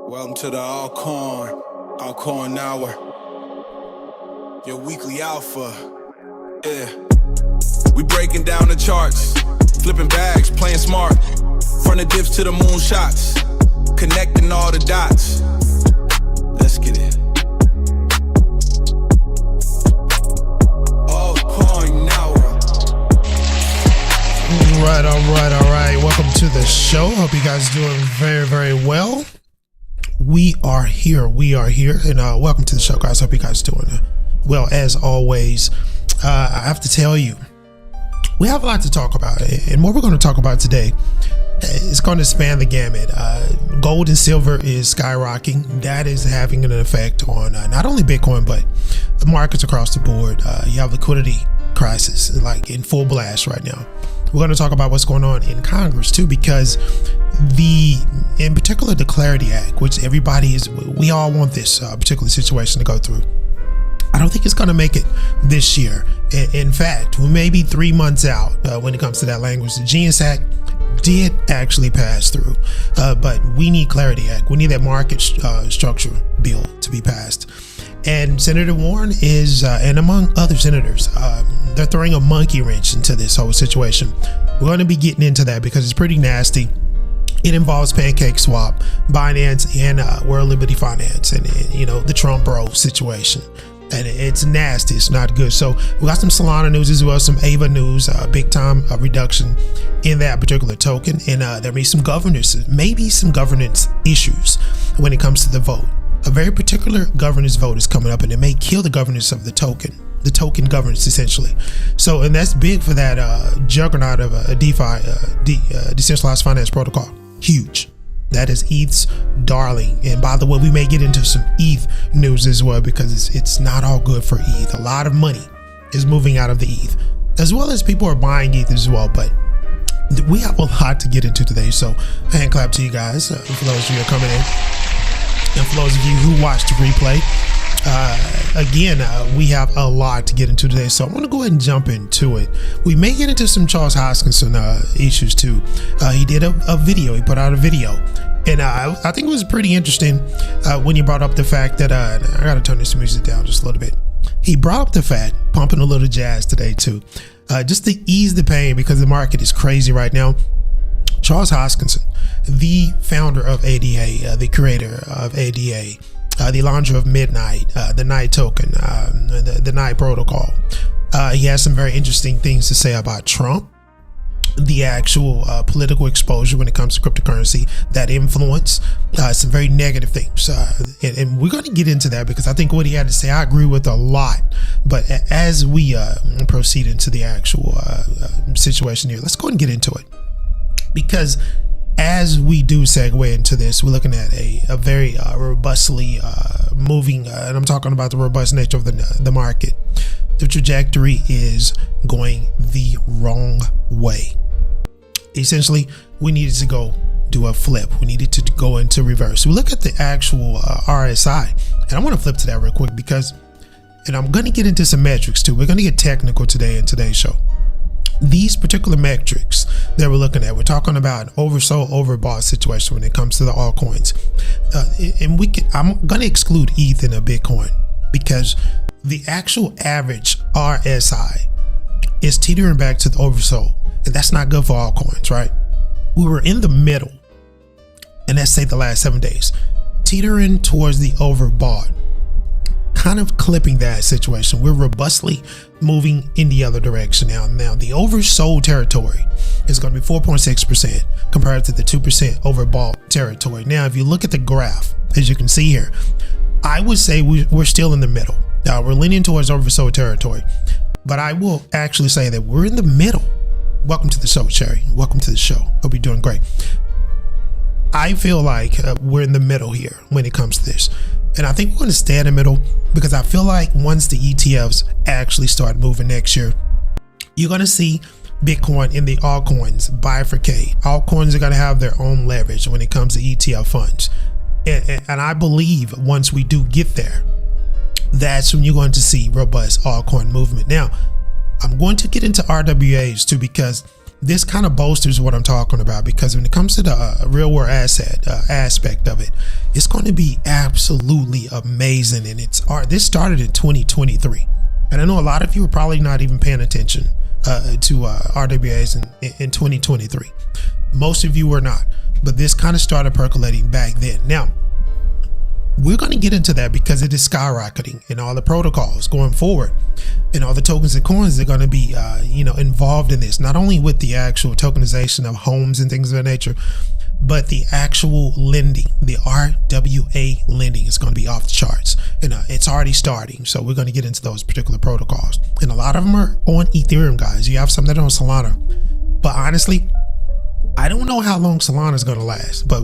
Welcome to the Altcoin Hour, your weekly alpha. Yeah, we breaking down the charts, flipping bags, playing smart. From the dips to the moon shots, connecting all the dots. Let's get it. Altcoin Hour. All right. Welcome to the show. Hope you guys are doing very, very well. We are here, and welcome to the show, guys. Hope you guys are doing well. As always, I have to tell you, we have a lot to talk about, and what we're going to talk about today is going to span the gamut. Gold and silver is skyrocketing. That is having an effect on not only Bitcoin, but the markets across the board. You have liquidity crisis, like in full blast right now. We're going to talk about what's going on in Congress too, because in particular, the Clarity Act, which we all want this particular situation to go through. I don't think it's going to make it this year. In fact, we may be 3 months out when it comes to that language. The Genius Act did actually pass through, but we need Clarity Act. We need that market structure bill to be passed. And Senator Warren is, and among other senators, they're throwing a monkey wrench into this whole situation. We're going to be getting into that because it's pretty nasty. It involves Pancake Swap, Binance, and World Liberty Finance, and the Trump bro situation. And it's nasty. It's not good. So we got some Solana news as well, some AVA news, big time reduction in that particular token. And there may be some governance issues when it comes to the vote. A very particular governance vote is coming up, and it may kill the governance of the token governance essentially. So, and that's big for that juggernaut of a DeFi, decentralized finance protocol. Huge. That is ETH's darling. And by the way, we may get into some ETH news as well, because it's not all good for ETH. A lot of money is moving out of the ETH, as well as people are buying ETH as well. But we have a lot to get into today. So hand clap to you guys for those of you who are coming in. And for those of you who watched the replay, we have a lot to get into today, so I want to go ahead and jump into it. We may get into some Charles Hoskinson issues too. He did a video. He put out a video, and I think it was pretty interesting when he brought up the fact that I got to turn this music down just a little bit. He brought up the fact, pumping a little jazz today too, just to ease the pain because the market is crazy right now. Charles Hoskinson, the founder of ADA, the creator of ADA, the launcher of Midnight, the Night token, the Night protocol. He has some very interesting things to say about Trump, the actual political exposure when it comes to cryptocurrency, that influence, some very negative things. And we're going to get into that because I think what he had to say, I agree with a lot. But as we proceed into the actual situation here, let's go and get into it. Because as we do segue into this, we're looking at a very robustly moving, and I'm talking about the robust nature of the market. The trajectory is going the wrong way. Essentially, we needed to go do a flip. We needed to go into reverse. We look at the actual RSI, and I want to flip to that real quick and I'm going to get into some metrics too. We're going to get technical today in today's show. These particular metrics that we're looking at, we're talking about an oversold, overbought situation when it comes to the altcoins. I'm going to exclude ETH and a Bitcoin because the actual average RSI is teetering back to the oversold, and that's not good for altcoins, right? We were in the middle, and let's say the last 7 days, teetering towards the overbought, kind of clipping that situation. We're robustly moving in the other direction now. The oversold territory is going to be 4.6% compared to the 2% overbought territory. Now, if you look at the graph, as you can see here, I would say we're still in the middle. Now, we're leaning towards oversold territory, but I will actually say that we're in the middle. Welcome to the show, Cherry. Welcome to the show. Hope you're doing great. I feel like we're in the middle here when it comes to this. And I think we're going to stay in the middle because I feel like once the ETFs actually start moving next year, you're going to see Bitcoin and the altcoins bifurcate. Altcoins are going to have their own leverage when it comes to ETF funds. And I believe once we do get there, that's when you're going to see robust altcoin movement. Now, I'm going to get into RWAs too, because this kind of bolsters what I'm talking about, because when it comes to the real world asset aspect of it, it's going to be absolutely amazing. And this started in 2023, and I know a lot of you are probably not even paying attention to RWAs in 2023. Most of you were not, but this kind of started percolating back then. Now we're going to get into that because it is skyrocketing, and all the protocols going forward and all the tokens and coins are going to be involved in this, not only with the actual tokenization of homes and things of that nature, but the actual lending, the RWA lending is going to be off the charts, and it's already starting. So we're going to get into those particular protocols, and a lot of them are on Ethereum, guys. You have some that are on Solana, but honestly, I don't know how long Solana is going to last, but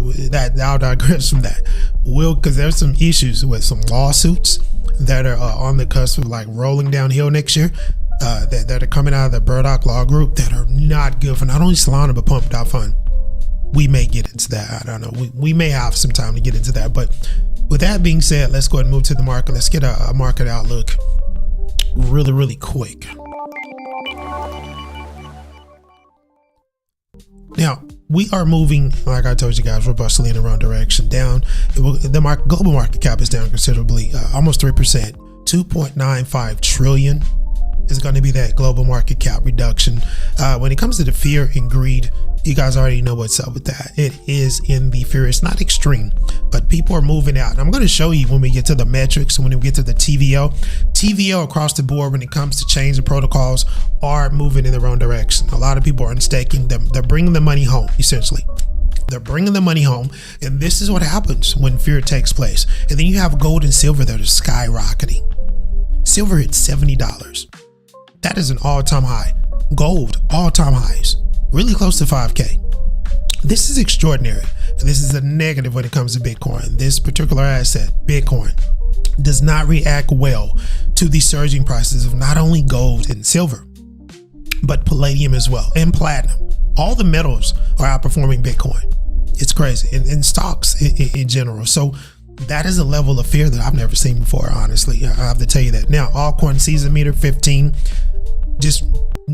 I'll digress from that. Because there's some issues with some lawsuits that are on the cusp of like rolling downhill next year, that are coming out of the Burdock Law Group, that are not good for not only Solana but Pump.Fund. We may get into that. I don't know. We may have some time to get into that. But with that being said, let's go ahead and move to the market. Let's get a market outlook really, really quick. Now, we are moving, like I told you guys, robustly in the wrong direction. Down. The global market cap is down considerably, almost 3%. 2.95 trillion is going to be that global market cap reduction. When it comes to the fear and greed, you guys already know what's up with that. It is in the fear. It's not extreme, but people are moving out. And I'm going to show you when we get to the metrics, when we get to the TVL across the board, when it comes to change and protocols, are moving in the wrong direction. A lot of people are unstaking them. They're bringing the money home, essentially. They're bringing the money home, and this is what happens when fear takes place. And then you have gold and silver that are skyrocketing. Silver hit $70. That is an all-time high. Gold, all-time highs, really close to 5K. This is extraordinary. This is a negative when it comes to Bitcoin. This particular asset, Bitcoin, does not react well to the surging prices of not only gold and silver, but palladium as well, and platinum. All the metals are outperforming Bitcoin. It's crazy, and stocks in general. So that is a level of fear that I've never seen before, honestly. I have to tell you that. Now, altcoin season meter 15. Just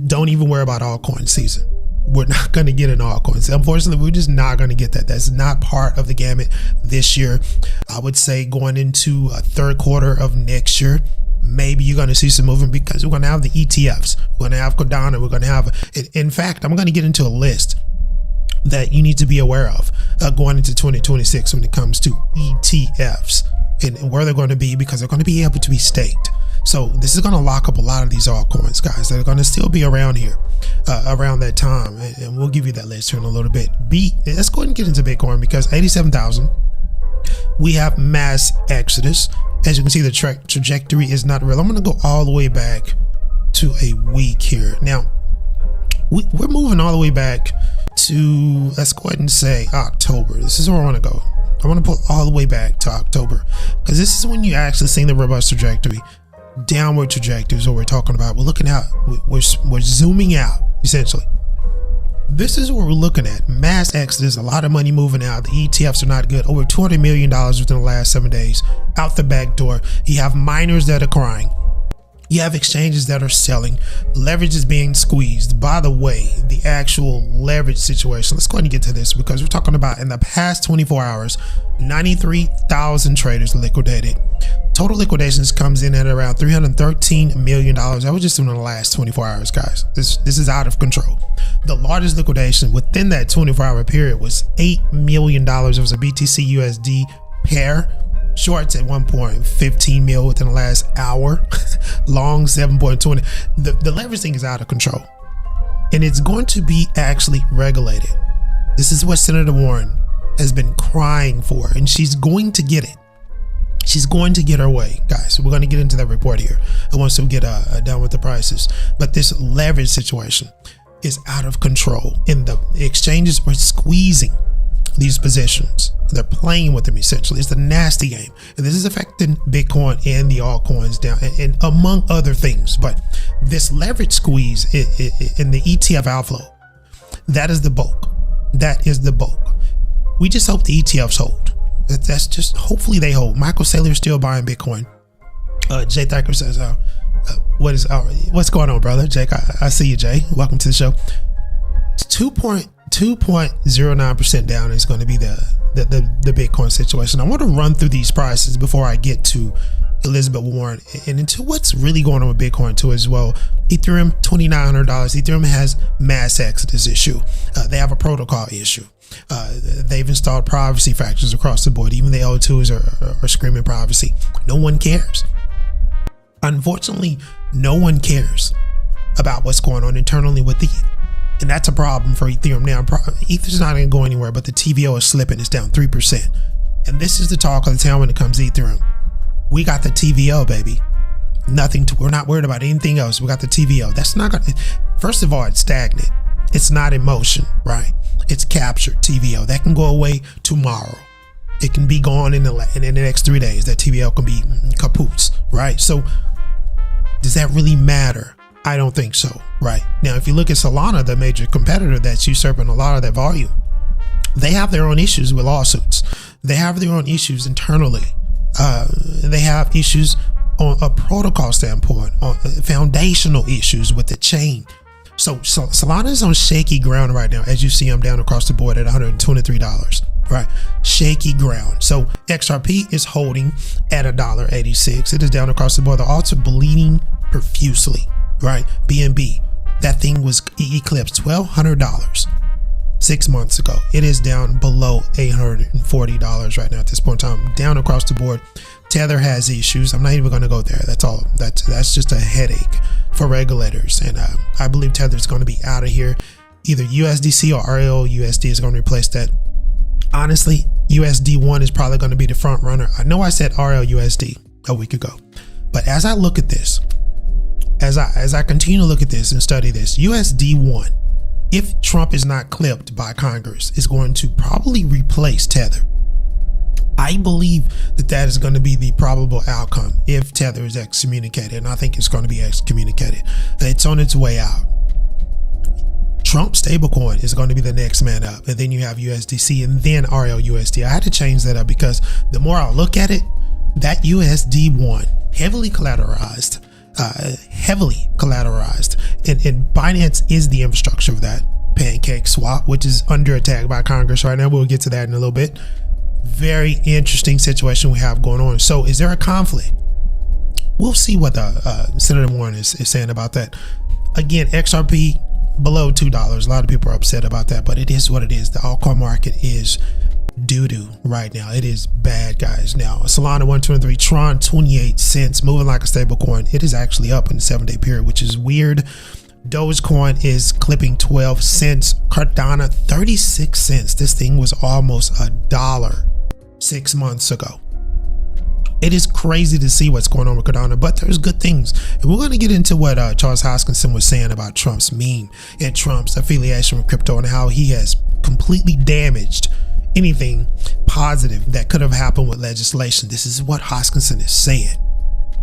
don't even worry about altcoin season. We're not going to get an altcoins. Unfortunately, we're just not going to get that. That's not part of the gamut this year. I would say going into a third quarter of next year, maybe you're going to see some movement, because we're going to have the ETFs. We're going to have Cardano. We're going to have, in fact, I'm going to get into a list that you need to be aware of going into 2026 when it comes to ETFs and where they're going to be, because they're going to be able to be staked. So this is going to lock up a lot of these altcoins, guys, that are going to still be around here around that time. And we'll give you that list here in a little bit. Let's go ahead and get into Bitcoin, because 87,000, we have mass exodus. As you can see, the trajectory is not real. I'm going to go all the way back to a week here. Now, we're moving all the way back to, let's go ahead and say October. This is where I want to go. I want to pull all the way back to October, because this is when you actually see the robust trajectory. Downward trajectory is what we're talking about. We're looking out. We're zooming out, essentially. This is what we're looking at. Mass exodus, a lot of money moving out. The ETFs are not good. Over $200 million within the last 7 days out the back door. You have miners that are crying. You have exchanges that are selling. Leverage is being squeezed. By the way, the actual leverage situation, let's go ahead and get to this, because we're talking about in the past 24 hours, 93,000 traders liquidated. Total liquidations comes in at around $313 million. That was just in the last 24 hours, guys. This is out of control. The largest liquidation within that 24-hour period was $8 million. It was a BTC USD pair. Shorts at 1.15 mil within the last hour. Long 7.20. The leverage thing is out of control, and it's going to be actually regulated. This is what Senator Warren has been crying for, and she's going to get it. She's going to get her way, guys. We're going to get into that report here once we get done with the prices. But this leverage situation is out of control, and the exchanges are squeezing these positions. They're playing with them, essentially. It's a nasty game, and this is affecting Bitcoin and the altcoins down, and among other things. But this leverage squeeze in the ETF outflow, that is the bulk. That is the bulk. We just hope the ETFs hold. That's just, hopefully they hold. Michael Saylor is still buying Bitcoin. Jay Thacker says, what's going on, brother? Jake, I see you, Jay. Welcome to the show. 2.09% down is going to be the Bitcoin situation. I want to run through these prices before I get to Elizabeth Warren and into what's really going on with Bitcoin too as well. Ethereum, $2,900. Ethereum has mass exodus issue. They have a protocol issue. They've installed privacy factors across the board. Even the L2s are screaming privacy. No one cares. Unfortunately, no one cares about what's going on internally with ETH. And that's a problem for Ethereum now. ETH is not going to go anywhere, but the TVO is slipping. It's down 3%. And this is the talk of the town when it comes to Ethereum. We got the TVO, baby. We're not worried about anything else. We got the TVO. That's not going to, first of all, it's stagnant. It's not in motion, right? It's captured TVO. That can go away tomorrow. It can be gone in the next 3 days. That TVO can be kaput, right? So does that really matter? I don't think so, right? Now, if you look at Solana, the major competitor that's usurping a lot of that volume, they have their own issues with lawsuits. They have their own issues internally. They have issues on a protocol standpoint, on foundational issues with the chain. So Solana is on shaky ground right now. As you see, I'm down across the board at $123, right? Shaky ground. So XRP is holding at $1.86. It is down across the board. The alts are bleeding profusely, right? BNB, that thing was eclipsed $1,200 6 months ago. It is down below $840 right now at this point in time, down across the board. Tether has issues. I'm not even going to go there. That's all. That's just a headache for regulators. And I believe Tether is going to be out of here. Either USDC or RLUSD is going to replace that. Honestly, USD1 is probably going to be the front runner. I know I said RLUSD a week ago, but as I look at this, as I continue to look at this and study this, USD1, if Trump is not clipped by Congress, is going to probably replace Tether. I believe that is going to be the probable outcome if Tether is excommunicated, and I think it's going to be excommunicated. It's on its way out. Trump stablecoin is going to be the next man up, and then you have USDC and then RLUSD. I had to change that up because the more I look at it, that USD1 heavily collateralized, and Binance is the infrastructure of that Pancake Swap, which is under attack by Congress right now. We'll get to that in a little bit. Very interesting situation we have going on. So is there a conflict? We'll see what Senator Warren is saying about that. Again, XRP below $2. A lot of people are upset about that, but it is what it is. The altcoin market is doo-doo right now. It is bad, guys. Now, Solana 123, Tron 28 cents, moving like a stable coin. It is actually up in the 7-day period, which is weird. Dogecoin is clipping 12 cents. Cardano 36 cents. This thing was almost $1 6 months ago. It is crazy to see what's going on with Cardano, but there's good things. And we're going to get into what Charles Hoskinson was saying about Trump's meme and Trump's affiliation with crypto and how he has completely damaged anything positive that could have happened with legislation. This is what Hoskinson is saying.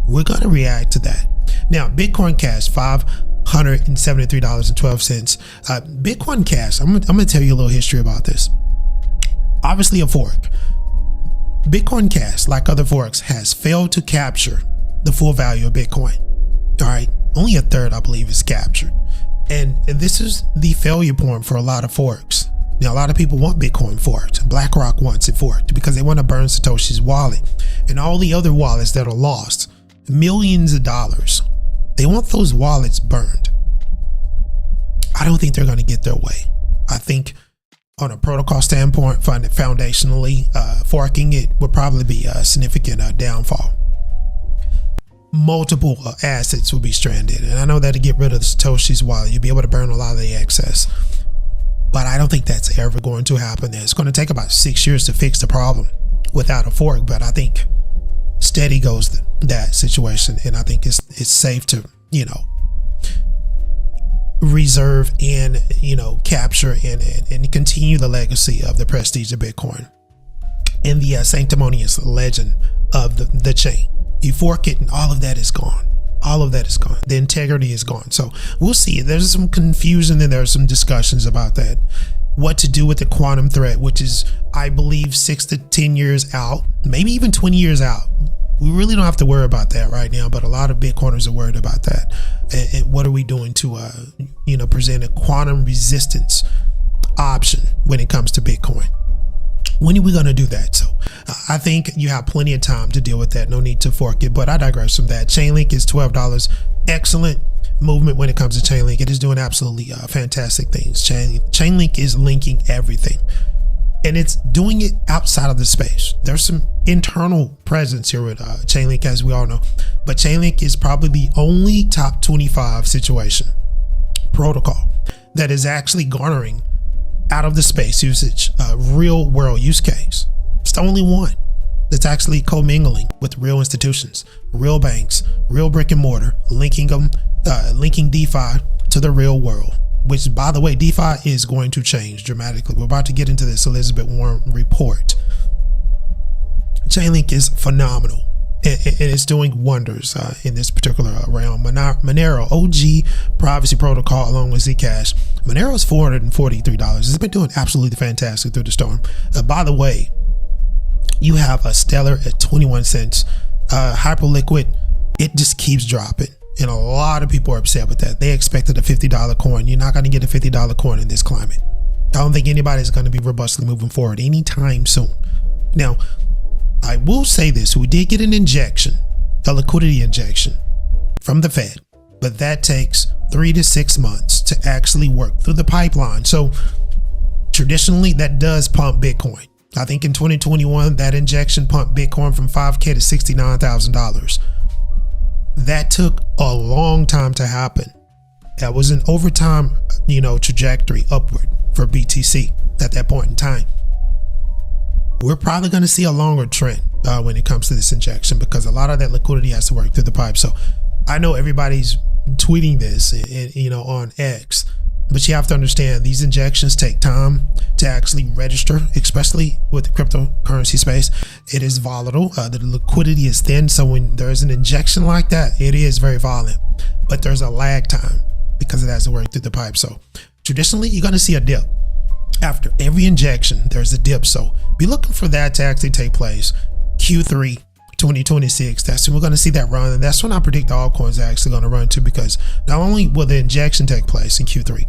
We're going to react to that. Now, Bitcoin Cash, $573.12. Bitcoin Cash, I'm going to tell you a little history about this. Obviously a fork. Bitcoin Cash, like other forks, has failed to capture the full value of Bitcoin. All right, only a third, I believe, is captured. And this is the failure point for a lot of forks. Now, a lot of people want Bitcoin forked. BlackRock wants it forked because they want to burn Satoshi's wallet and all the other wallets that are lost, millions of dollars. They want those wallets burned. I don't think they're going to get their way. I think on a protocol standpoint, foundationally, forking it would probably be a significant downfall. Multiple assets will be stranded. And I know that to get rid of the Satoshi's wallet, you'll be able to burn a lot of the excess. But I don't think that's ever going to happen. It's going to take about 6 years to fix the problem without a fork. But I think steady goes that situation. And I think it's safe to, reserve and capture and continue the legacy of the prestige of Bitcoin and the sanctimonious legend of the chain. You fork it and all of that is gone. All of that is gone. The integrity is gone. So we'll see. There's some confusion and there's some discussions about that. What to do with the quantum threat, which is, I believe, 6 to 10 years out, maybe even 20 years out. We really don't have to worry about that right now, but a lot of Bitcoiners are worried about that. and what are we doing to present a quantum resistance option when it comes to Bitcoin? When are we going to do that? So I think you have plenty of time to deal with that. No need to fork it, but I digress from that. Chainlink is $12. Excellent movement when it comes to Chainlink. It is doing absolutely fantastic things. Chainlink is linking everything, and it's doing it outside of the space. There's some internal presence here with Chainlink, as we all know, but Chainlink is probably the only top 25 situation protocol that is actually garnering out of the space usage, real world use case. It's the only one that's actually commingling with real institutions, real banks, real brick and mortar, linking them, linking DeFi to the real world, which, by the way, DeFi is going to change dramatically. We're about to get into this Elizabeth Warren report. Chainlink is phenomenal, and it's doing wonders in this particular realm. Monero, OG privacy protocol, along with Zcash. Monero is $443. It's been doing absolutely fantastic through the storm. By the way, you have a Stellar at 21 cents. Hyperliquid, it just keeps dropping, and a lot of people are upset with that. They expected a $50 coin. You're not going to get a $50 coin in this climate. I don't think anybody's going to be robustly moving forward anytime soon. Now, I will say this: we did get an injection, a liquidity injection from the Fed, but that takes 3 to 6 months to actually work through the pipeline. So traditionally, that does pump Bitcoin. I think in 2021, that injection pumped Bitcoin from $5,000 to $69,000. That took a long time to happen. That was an overtime, trajectory upward for BTC at that point in time. We're probably going to see a longer trend when it comes to this injection, because a lot of that liquidity has to work through the pipe. So I know everybody's tweeting this, on X, but you have to understand these injections take time to actually register, especially with the cryptocurrency space. It is volatile. The liquidity is thin. So when there's an injection like that, it is very violent, but there's a lag time because it has to work through the pipe. So traditionally, you're going to see a dip. After every injection, there's a dip. So be looking for that to actually take place. Q3 2026, that's when we're going to see that run, and that's when I predict the altcoins are actually going to run too, because not only will the injection take place in Q3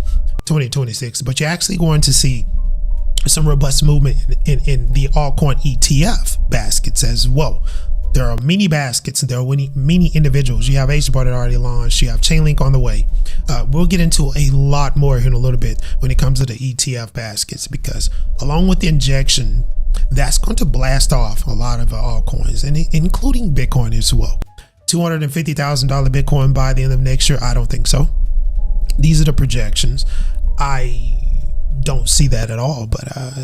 2026, but you're actually going to see some robust movement in the altcoin ETF baskets as well. There are mini baskets, and there are many individuals. You have HBAR that already launched. You have Chainlink on the way. We'll get into a lot more here in a little bit when it comes to the ETF baskets, because along with the injection, that's going to blast off a lot of altcoins, and including Bitcoin as well. $250,000 Bitcoin by the end of next year? I don't think so. These are the projections. I don't see that at all, but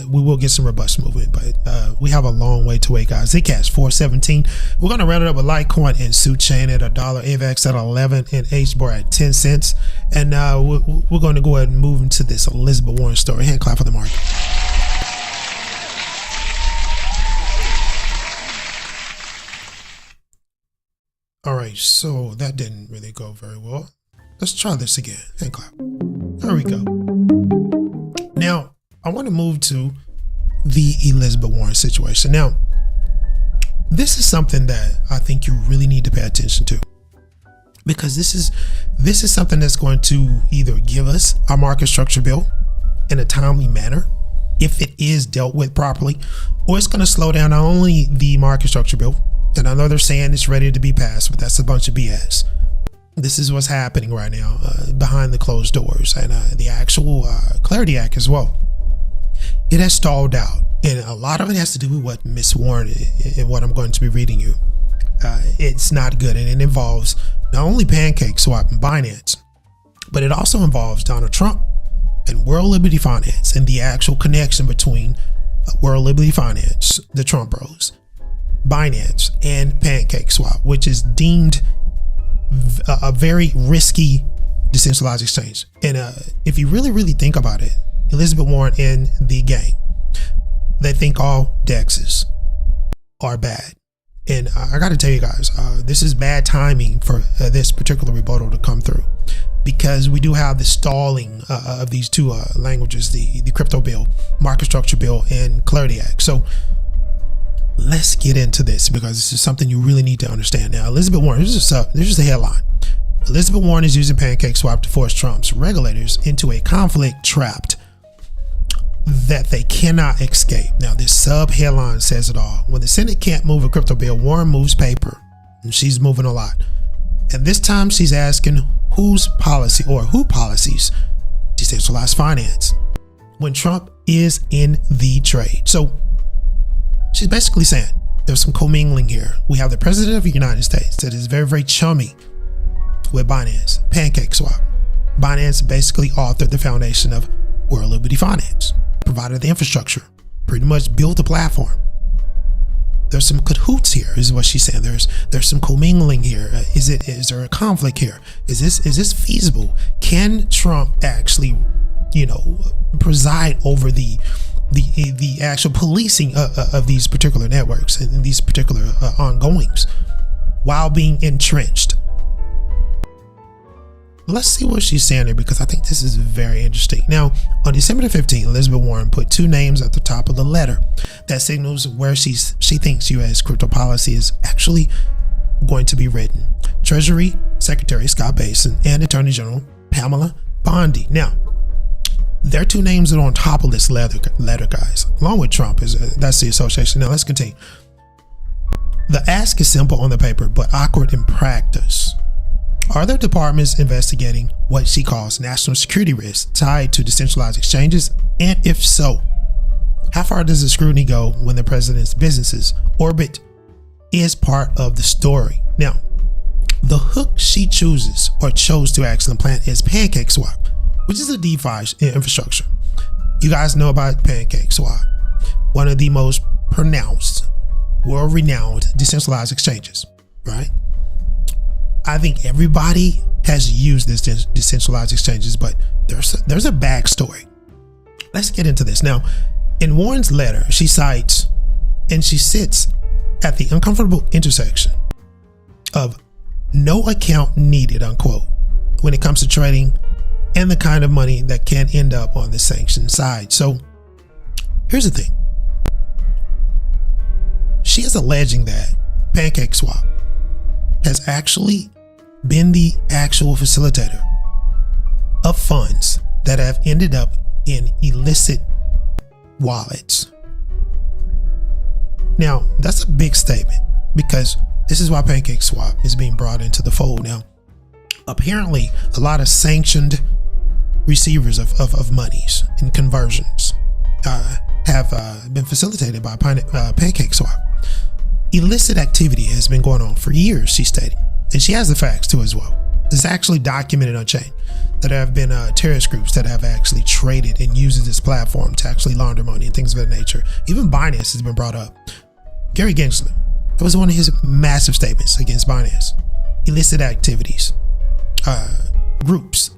we will get some robust movement, but we have a long way to wait, guys. Zcash 417. We're going to round it up with Litecoin and Suchain at $1, AVAX at 11, and HBAR at 10 cents. And we're going to go ahead and move into this Elizabeth Warren story. Hand clap for the market. All right, so that didn't really go very well. Let's try this again. Hand clap. There we go. Now, I want to move to the Elizabeth Warren situation. Now, this is something that I think you really need to pay attention to, because this is something that's going to either give us our market structure bill in a timely manner, if it is dealt with properly, or it's going to slow down not only the market structure bill, and I know they're saying it's ready to be passed, but that's a bunch of BS. This is what's happening right now behind the closed doors, and the actual Clarity Act as well. It has stalled out, and a lot of it has to do with what Miss Warren and what I'm going to be reading you. It's not good, and it involves not only Pancake Swap and Binance, but it also involves Donald Trump and World Liberty Finance, and the actual connection between World Liberty Finance, the Trump bros, Binance, and Pancake Swap, which is deemed a very risky decentralized exchange. And if you really think about it, Elizabeth Warren and the gang, they think all DEXs are bad. And I got to tell you guys, this is bad timing for this particular rebuttal to come through, because we do have the stalling of these two languages, the crypto bill, market structure bill, and Clarity Act. So let's get into this, because this is something you really need to understand. Now, Elizabeth Warren, this is the headline. Elizabeth Warren is using Pancake Swap to force Trump's regulators into a conflict trapped that they cannot escape. Now, this sub headline says it all. When the Senate can't move a crypto bill, Warren moves paper, and she's moving a lot. And this time she's asking whose policy or who policies decentralized finance when Trump is in the trade. So she's basically saying there's some commingling here. We have the president of the United States that is very, very chummy with Binance, Pancake Swap. Binance basically authored the foundation of World Liberty Finance, provided the infrastructure, pretty much built the platform. There's some cahoots here, is what she's saying. There's some commingling here. Is there a conflict here? Is this feasible? Can Trump actually, preside over the actual policing of these particular networks and these particular ongoings while being entrenched? Let's see what she's saying here, because I think this is very interesting. Now, on December the 15th, Elizabeth Warren put two names at the top of the letter that signals where she thinks U.S. crypto policy is actually going to be written. Treasury Secretary Scott Bessent and Attorney General Pamela Bondi. Now, their two names that are on top of this letter, guys, along with Trump. That's the association. Now, let's continue. The ask is simple on the paper, but awkward in practice. Are there departments investigating what she calls national security risks tied to decentralized exchanges? And if so, how far does the scrutiny go when the president's business's orbit is part of the story? Now, the hook she chose to actually implant is Pancake Swap, which is a DeFi infrastructure. You guys know about Pancake Swap, one of the most pronounced, world-renowned decentralized exchanges, right? I think everybody has used this decentralized exchanges, but there's a backstory. Let's get into this. Now, in Warren's letter, she cites and she sits at the uncomfortable intersection of no account needed, unquote, when it comes to trading and the kind of money that can end up on the sanctioned side. So here's the thing. She is alleging that Pancake Swap has actually been the actual facilitator of funds that have ended up in illicit wallets. Now, that's a big statement, because this is why Pancake Swap is being brought into the fold. Now, apparently, a lot of sanctioned receivers of monies and conversions have been facilitated by Pancake Swap. Illicit activity has been going on for years, she stated, and she has the facts too as well. It's actually documented on chain that there have been terrorist groups that have actually traded and used this platform to actually launder money and things of that nature. Even Binance has been brought up. Gary Gensler, that was one of his massive statements against Binance. Illicit activities, groups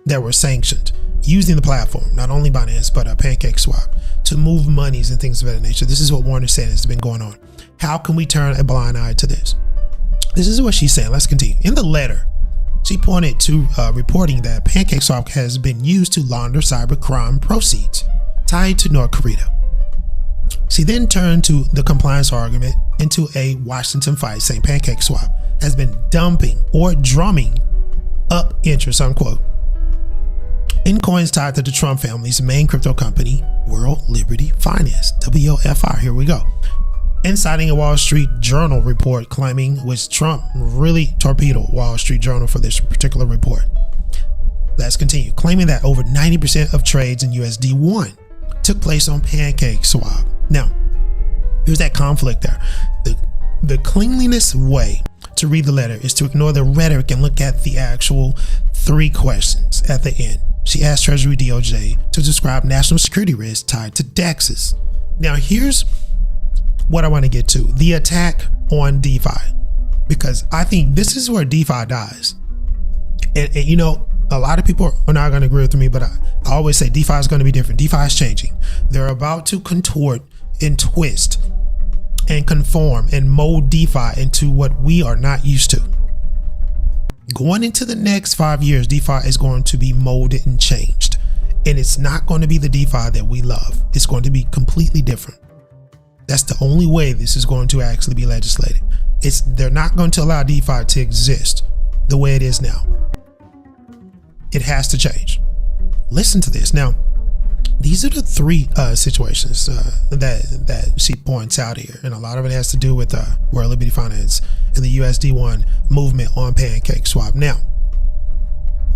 that were sanctioned using the platform, not only Binance, but Pancake Swap, to move monies and things of that nature. This is what Warren said has been going on. How can we turn a blind eye to this? This is what she's saying. Let's continue. In the letter, she pointed to reporting that Pancake Swap has been used to launder cybercrime proceeds tied to North Korea. She then turned to the compliance argument into a Washington fight, saying Pancake Swap has been dumping or drumming up interest, unquote, in coins tied to the Trump family's main crypto company, World Liberty Finance, WLFI. Here we go. And citing a Wall Street Journal report claiming which Trump really torpedoed Wall Street Journal for this particular report. Let's continue. Claiming that over 90% of trades in USD1 took place on Pancake Swap. Now, here's that conflict there. The cleanliness way to read the letter is to ignore the rhetoric and look at the actual three questions at the end. She asked Treasury DOJ to describe national security risks tied to DEXs. Now, here's what I want to get to, the attack on DeFi, because I think this is where DeFi dies. And a lot of people are not going to agree with me, but I always say DeFi is going to be different. DeFi is changing. They're about to contort and twist and conform and mold DeFi into what we are not used to. Going into the next 5 years, DeFi is going to be molded and changed. And it's not going to be the DeFi that we love. It's going to be completely different. That's the only way this is going to actually be legislated. They're not going to allow DeFi to exist the way it is now. It has to change. Listen to this. Now, these are the three situations that she points out here, and a lot of it has to do with WLFI Finance and the USD1 movement on Pancake Swap. Now,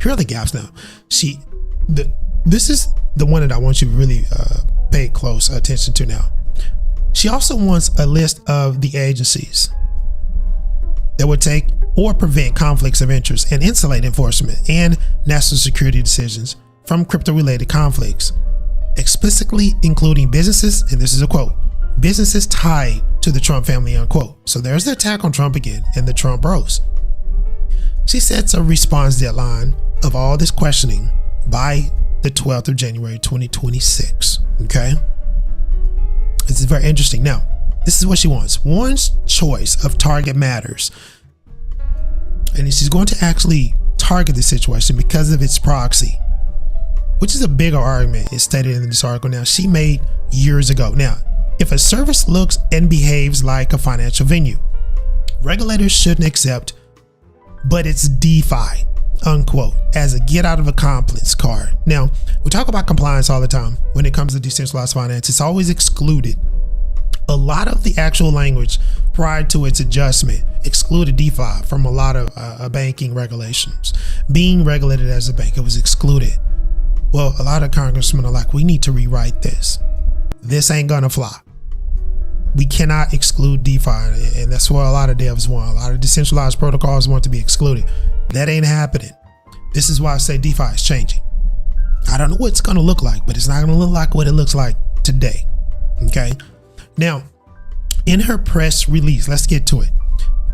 here are the gaps. Now, this is the one that I want you to really pay close attention to. Now, she also wants a list of the agencies that would take or prevent conflicts of interest and insulate enforcement and national security decisions from crypto-related conflicts, explicitly including businesses, and this is a quote, businesses tied to the Trump family, unquote. So there's the attack on Trump again and the Trump bros. She sets a response deadline of all this questioning by the 12th of January 2026. Okay, this is very interesting. Now, this is what she wants. One's choice of target matters, and she's going to actually target the situation because of its proxy, which is a bigger argument. It's stated in this article now she made years ago. Now, if a service looks and behaves like a financial venue, regulators shouldn't accept, but it's DeFi, unquote, as a get out of accomplice card. Now, we talk about compliance all the time when it comes to decentralized finance. It's always excluded. A lot of the actual language prior to its adjustment excluded DeFi from a lot of banking regulations. Being regulated as a bank, it was excluded. Well, a lot of congressmen are like, we need to rewrite this. This ain't gonna fly. We cannot exclude DeFi, and that's what a lot of devs want. A lot of decentralized protocols want to be excluded. That ain't happening. This is why I say DeFi is changing. I don't know what it's gonna look like, but it's not gonna look like what it looks like today. Okay. Now, in her press release, let's get to it,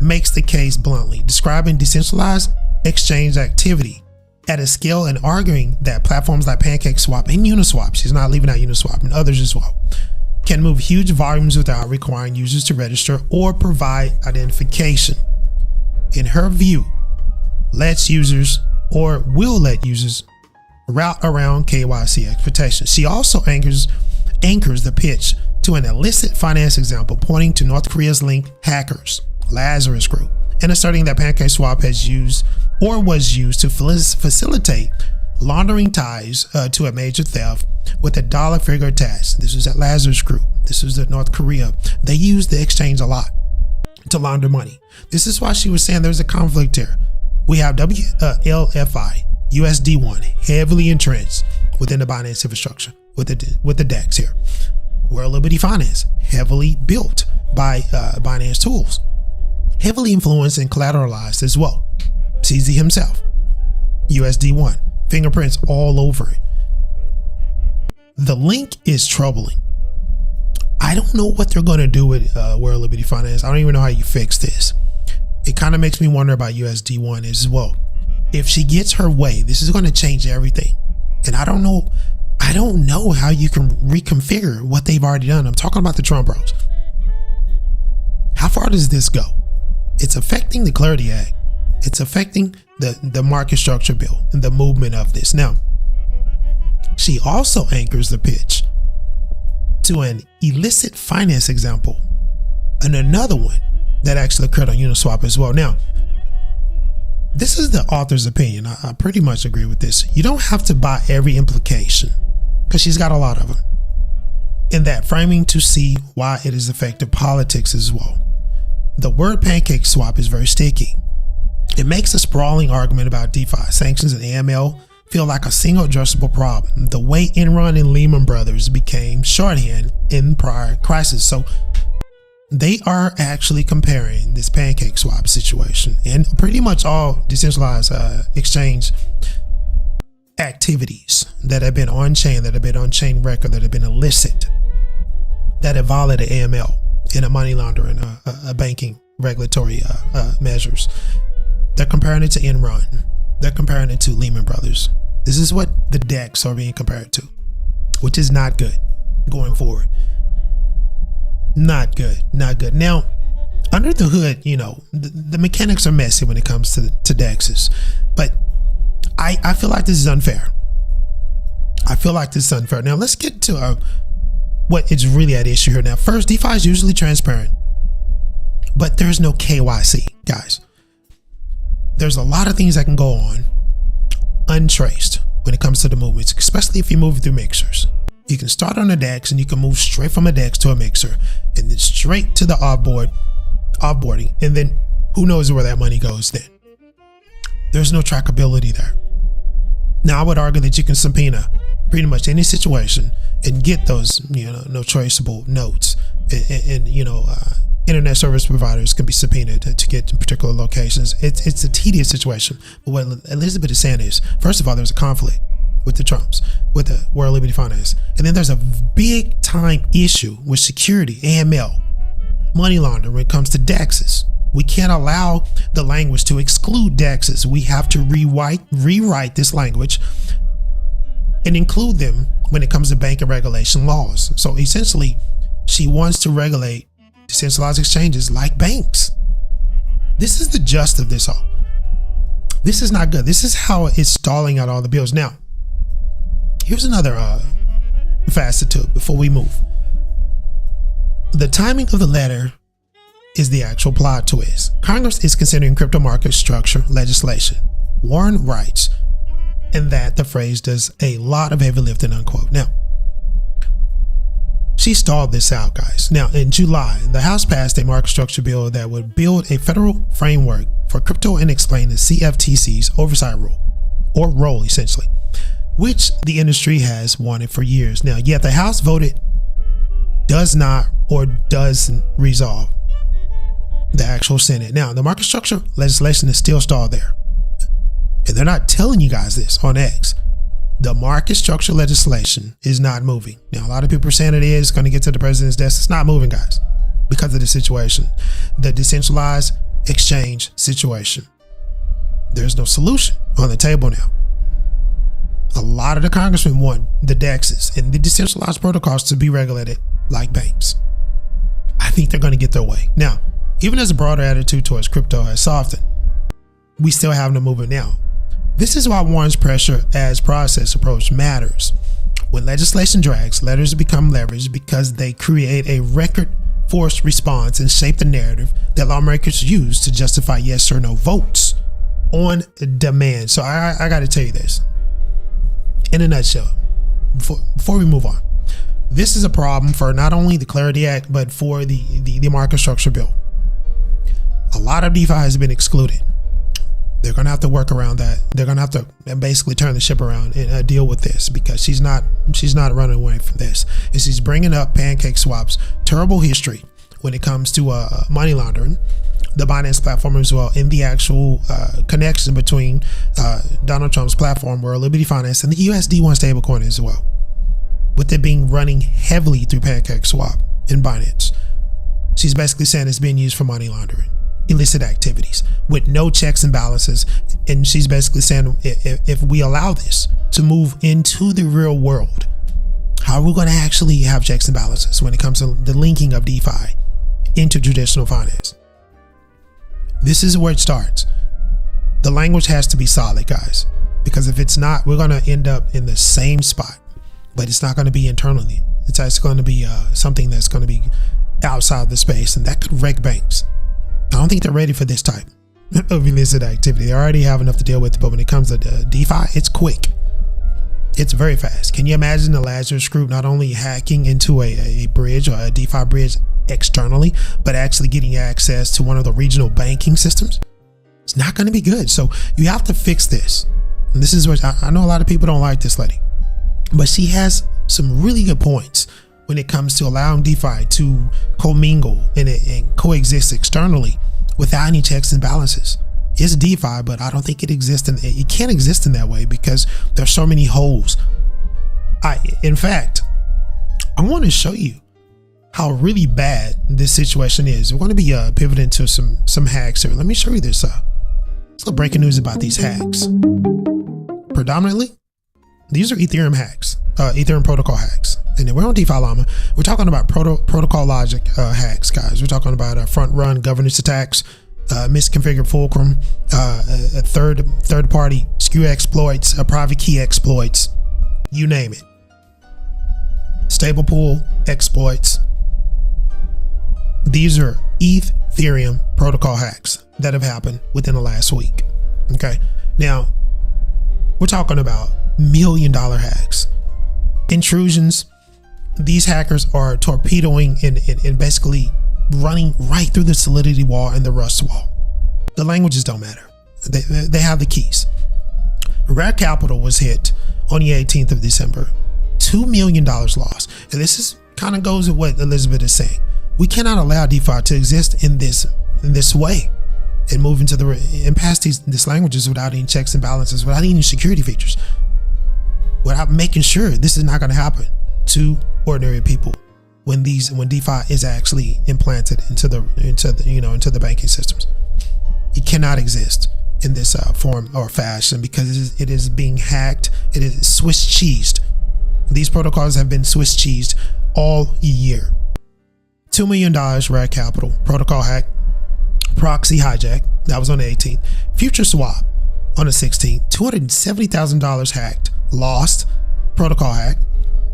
makes the case bluntly, describing decentralized exchange activity at a scale and arguing that platforms like Pancake Swap and Uniswap, she's not leaving out Uniswap and others as well, can move huge volumes without requiring users to register or provide identification. In her view, lets users or will let users route around KYC expectations. She also anchors the pitch to an illicit finance example, pointing to North Korea's linked hackers, Lazarus Group, and asserting that Pancake Swap has used or was used to facilitate laundering ties to a major theft with a dollar figure attached. This was at Lazarus Group. This was at North Korea. They used the exchange a lot to launder money. This is why she was saying there's a conflict here. We have WLFI, USD1, heavily entrenched within the Binance infrastructure with the DEX here. WLFI Finance, heavily built by Binance tools, heavily influenced and collateralized as well. CZ himself, USD1, fingerprints all over it. The link is troubling. I don't know what they're going to do with WLFI Finance. I don't even know how you fix this. It kind of makes me wonder about USD1 as well. If she gets her way, this is going to change everything. And I don't know how you can reconfigure what they've already done. I'm talking about the Trump bros. How far does this go? It's affecting the Clarity Act. It's affecting the market structure bill and the movement of this. Now, she also anchors the pitch to an illicit finance example and another one that actually occurred on Uniswap as well. Now, this is the author's opinion. I pretty much agree with this. You don't have to buy every implication because she's got a lot of them in that framing to see why it is effective politics as well. The word Pancake Swap is very sticky. It makes a sprawling argument about DeFi, sanctions, and AML feel like a single addressable problem, the way Enron and Lehman Brothers became shorthand in prior crises. So they are actually comparing this Pancake Swap situation and pretty much all decentralized exchange activities that have been on-chain, that have been on-chain record, that have been illicit, that have violated AML in a money laundering, a banking regulatory measures. They're comparing it to Enron. They're comparing it to Lehman Brothers. This is what the DEX are being compared to, which is not good going forward. Not good. Now, under the hood, you know, the mechanics are messy when it comes to DEXs, but I feel like this is unfair. Now, let's get to what is really at issue here. Now, first, DeFi is usually transparent, but there's no KYC, guys. there's a lot of things that can go on untraced when it comes to the movements, especially if you move through mixers. You can start on a DEX and you can move straight from a DEX to a mixer and then straight to the offboarding, and then who knows where that money goes then. There's no trackability there. Now, I would argue that you can subpoena pretty much any situation and get those, no traceable notes, and internet service providers can be subpoenaed to get to particular locations. It's a tedious situation. But what Elizabeth is saying is, first of all, there's a conflict with the Trumps, with the WLFI Finance, and then there's a big time issue with security, AML, money laundering when it comes to DEXs. We can't allow the language to exclude DEXs. We have to rewrite this language and include them when it comes to banking regulation laws. So essentially, she wants to regulate decentralized exchanges like banks. This is the gist of this all. This is not good. This is how it's stalling out all the bills. Now, here's another facet to it before we move. The timing of the letter is the actual plot twist. Congress is considering crypto market structure legislation. Warren writes, and that the phrase does a lot of heavy lifting, unquote. Now, she stalled this out, guys. Now, in July, the House passed a market structure bill that would build a federal framework for crypto and explain the CFTC's oversight role, essentially, which the industry has wanted for years. Now, yet the House voted doesn't resolve the actual Senate. Now, the market structure legislation is still stalled there. And they're not telling you guys this on X. The market structure legislation is not moving. Now, a lot of people are saying it is going to get to the president's desk. It's not moving, guys, because of the situation. The decentralized exchange situation. There's no solution on the table now. A lot of the congressmen want the DEXs and the decentralized protocols to be regulated like banks. I think they're going to get their way. Now, even as a broader attitude towards crypto has softened, we still have no movement now. This is why Warren's pressure as process approach matters. When legislation drags, letters become leverage because they create a record force response and shape the narrative that lawmakers use to justify yes or no votes on demand. So I got to tell you this in a nutshell before we move on. This is a problem for not only the Clarity Act, but for the market structure bill. A lot of DeFi has been excluded. They're going to have to work around that. They're going to have to basically turn the ship around and deal with this, because she's not running away from this. And she's bringing up Pancake Swap's terrible history when it comes to money laundering, the Binance platform as well, and the actual connection between Donald Trump's platform, WLFI Finance, and the USD1 stablecoin as well, with it being running heavily through Pancake Swap and Binance. She's basically saying it's being used for money laundering, illicit activities with no checks and balances. And she's basically saying, if we allow this to move into the real world, how are we going to actually have checks and balances when it comes to the linking of DeFi into traditional finance? This is where it starts. The language has to be solid, guys, because if it's not, we're going to end up in the same spot, but it's not going to be internally. It's actually going to be something that's going to be outside the space, and that could wreck banks. I don't think they're ready for this type of illicit activity. They already have enough to deal with, but when it comes to DeFi, it's quick. It's very fast. Can you imagine the Lazarus group not only hacking into a bridge or a DeFi bridge externally, but actually getting access to one of the regional banking systems? It's not going to be good. So you have to fix this. And this is what I know a lot of people don't like this lady, but she has some really good points when it comes to allowing DeFi to commingle and coexist externally without any checks and balances. It's DeFi, but I don't think it exists. It can't exist in that way because there's so many holes. In fact, I want to show you how really bad this situation is. We're going to be pivoting to some hacks here. Let me show you this. It's breaking news about these hacks. Predominantly, these are Ethereum hacks, Ethereum protocol hacks. And then we're on DeFi Llama. We're talking about protocol logic hacks, guys. We're talking about front run governance attacks, misconfigured fulcrum, third party skew exploits, private key exploits, you name it. Stable pool exploits. These are Ethereum protocol hacks that have happened within the last week. Okay. Now, we're talking about $1 million hacks. Intrusions. These hackers are torpedoing and basically running right through the Solidity wall and the Rust wall. The languages don't matter. They have the keys. Rare Capital was hit on the 18th of December. $2 million lost. And this is kind of goes with what Elizabeth is saying. We cannot allow DeFi to exist in this way and move into and past these languages without any checks and balances, without any security features, without making sure this is not going to happen to ordinary people when DeFi is actually implanted into the banking systems. It cannot exist in this form or fashion because it is being hacked. It is Swiss cheesed. These protocols have been Swiss cheesed all year. $2 million Rare Capital protocol hack. Proxy hijack, that was on the 18th. Future swap on the 16th. $270,000 hacked, lost, protocol hack.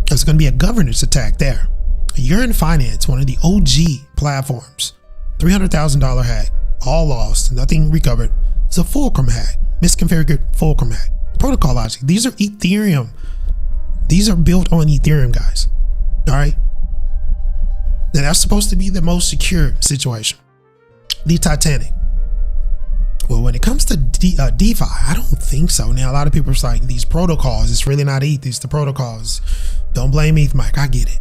There's going to be a governance attack there. Urine Finance, one of the OG platforms, $300,000 hack, all lost, nothing recovered. It's a Fulcrum hack, misconfigured Fulcrum hack. Protocol logic, these are Ethereum. These are built on Ethereum, guys. All right. Now that's supposed to be the most secure situation. The Titanic. Well, when it comes to DeFi, I don't think so. Now, a lot of people are like, these protocols, it's really not ETH, it's the protocols. Don't blame ETH, Mike, I get it.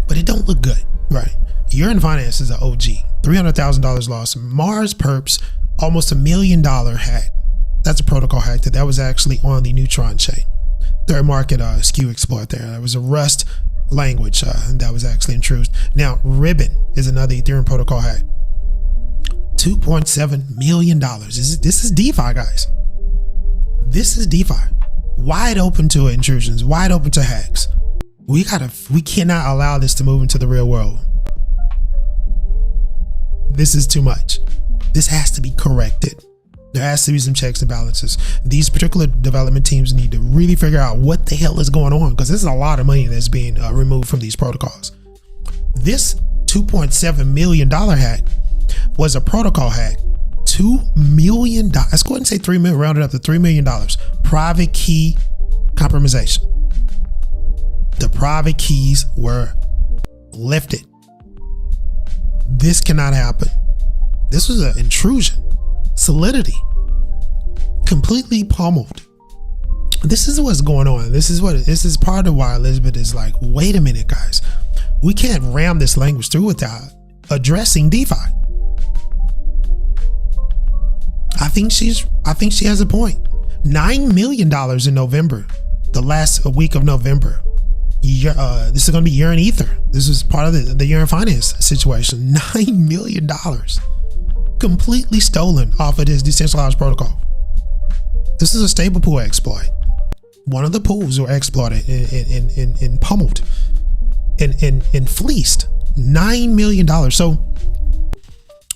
But it don't look good, right? Urine Finance is an OG. $300,000 lost. Mars Perps, almost $1 million hack. That's a protocol hack that was actually on the Neutron chain. Third market skew exploit there. That was a Rust language that was actually intruded. Now, Ribbon is another Ethereum protocol hack. $2.7 million. This is DeFi, guys. This is DeFi. Wide open to intrusions, wide open to hacks. We cannot allow this to move into the real world. This is too much. This has to be corrected. There has to be some checks and balances. These particular development teams need to really figure out what the hell is going on, because this is a lot of money that's being removed from these protocols. This $2.7 million hack was a protocol hack. $2 million. Let's go ahead and say 3 million, round it up to $3 million. Private key compromisation. The private keys were lifted. This cannot happen. This was an intrusion. Solidity completely pummeled. This is what's going on. This is part of why Elizabeth is like, wait a minute, guys. We can't ram this language through without addressing DeFi. I think she has a point. $9 million in November, the last week of November. This is going to be Urine Ether. This is part of the Urine Finance situation. $9 million completely stolen off of this decentralized protocol. This is a stable pool exploit. One of the pools were exploited and pummeled and fleeced. $9 million. So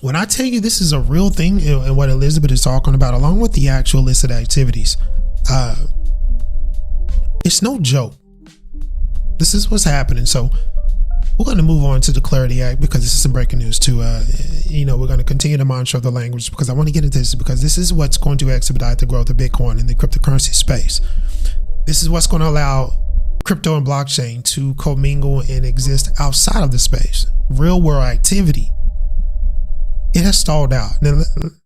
when I tell you this is a real thing and what Elizabeth is talking about, along with the actual illicit activities, it's no joke. This is what's happening. So we're going to move on to the Clarity Act, because this is some breaking news too. We're going to continue to monitor the language, because I want to get into this, because this is what's going to expedite the growth of Bitcoin in the cryptocurrency space. This is what's going to allow crypto and blockchain to commingle and exist outside of the space. Real world activity. It has stalled out. Now,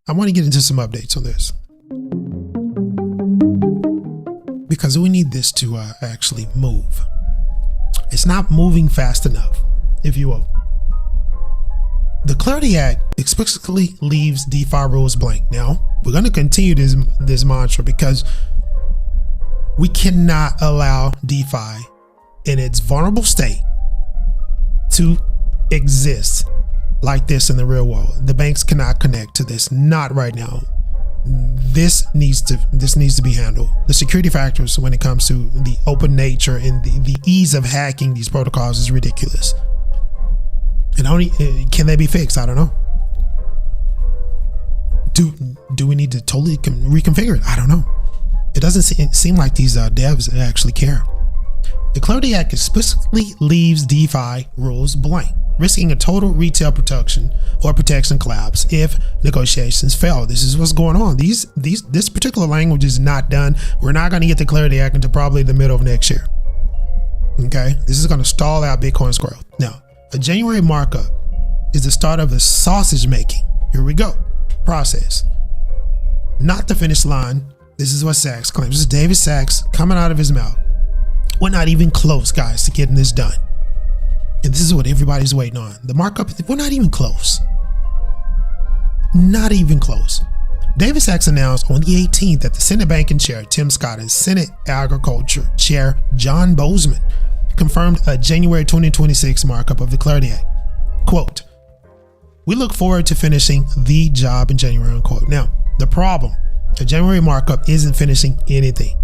I want to get into some updates on this, because we need this to actually move. It's not moving fast enough, if you will. The Clarity Act explicitly leaves DeFi rules blank. Now, we're going to continue this mantra, because we cannot allow DeFi in its vulnerable state to exist like this in the real world. The banks cannot connect to this, not right now. This needs to be handled. The security factors when it comes to the open nature and the ease of hacking these protocols is ridiculous. And can they be fixed? I don't know. Do we need to totally reconfigure it? I don't know. It doesn't seem like these devs actually care. The Clarity Act explicitly leaves DeFi rules blank. risking a total retail protection collapse if negotiations fail. This is what's going on. This particular language is not done. We're not going to get the Clarity Act until probably the middle of next year. Okay, this is going to stall out Bitcoin's growth. Now, a January markup is the start of the sausage making. Here we go. Process. Not the finish line. This is what Sachs claims. This is David Sachs coming out of his mouth. We're not even close, guys, to getting this done. And this is what everybody's waiting on. The markup, we're not even close. Not even close. David Sachs announced on the 18th that the Senate Banking Chair, Tim Scott, and Senate Agriculture Chair, John Boozman, confirmed a January 2026 markup of the Clarity Act. Quote, "We look forward to finishing the job in January," unquote. Now, the problem, the January markup isn't finishing anything.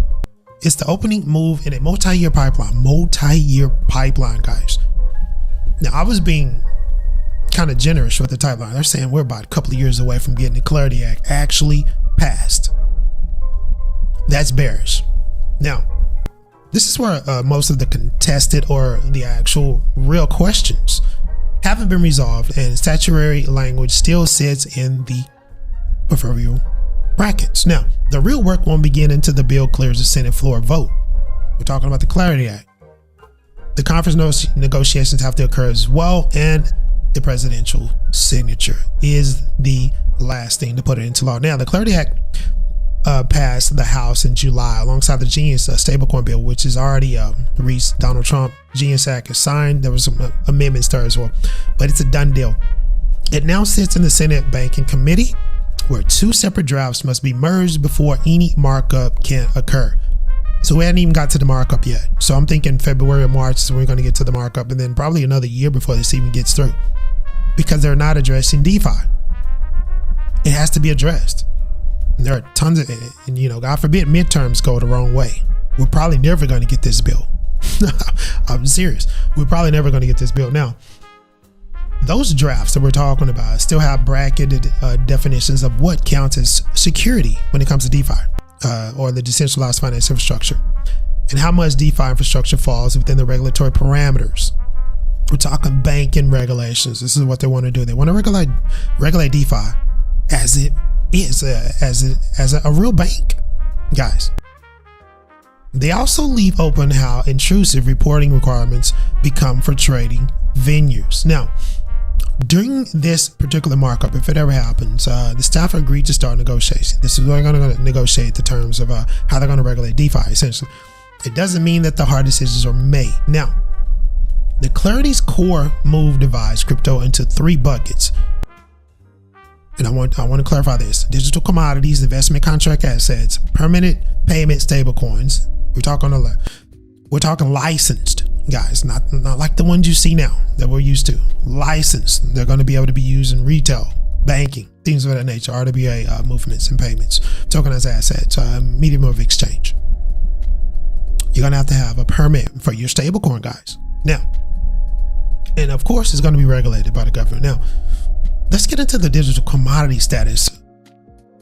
It's the opening move in a multi-year pipeline, guys. Now, I was being kind of generous with the timeline. They're saying we're about a couple of years away from getting the Clarity Act actually passed. That's bearish. Now, this is where most of the contested or the actual real questions haven't been resolved, and statutory language still sits in the proverbial brackets. Now, the real work won't begin until the bill clears the Senate floor vote. We're talking about the Clarity Act. The conference negotiations have to occur as well, and the presidential signature is the last thing to put it into law. Now, the Clarity Act passed the House in July alongside the Genius stablecoin bill, which is already reached Donald Trump. Genius Act is signed. There was some amendments there as well, but it's a done deal. It now sits in the Senate Banking Committee, where two separate drafts must be merged before any markup can occur. So we hadn't even got to the markup yet. So I'm thinking February or March is when we're going to get to the markup, and then probably another year before this even gets through, because they're not addressing DeFi. It has to be addressed. And there are tons of, and God forbid midterms go the wrong way. We're probably never going to get this bill. I'm serious. We're probably never going to get this bill. Now, those drafts that we're talking about still have bracketed definitions of what counts as security when it comes to DeFi or the decentralized finance infrastructure, and how much DeFi infrastructure falls within the regulatory parameters. We're talking banking regulations. This is what they want to do. They want to regulate DeFi as it is, as a real bank, guys. They also leave open how intrusive reporting requirements become for trading venues. Now, during this particular markup, if it ever happens, the staff agreed to start negotiations. This is where they're going to negotiate the terms of how they're going to regulate DeFi, essentially. It doesn't mean that the hard decisions are made. Now, the Clarity's core move divides crypto into three buckets. And I want to clarify this: digital commodities, investment contract assets, permanent payment stablecoins. We're talking licensed, guys, not like the ones you see now that we're used to. Licensed. They're going to be able to be used in retail, banking, things of that nature, RWA movements and payments, tokenized assets, medium of exchange. You're going to have a permit for your stablecoin, guys. Now, and of course, it's going to be regulated by the government. Now, let's get into the digital commodity status.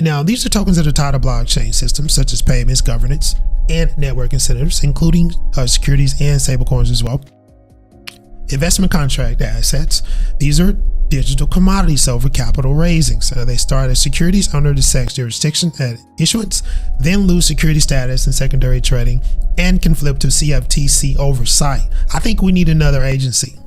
Now, these are tokens that are tied to blockchain systems such as payments, governance, and network incentives, including securities and stablecoins as well. Investment contract assets. These are digital commodities over capital raisings. They start as securities under the SEC's jurisdiction at issuance, then lose security status in secondary trading, and can flip to CFTC oversight. I think we need another agency.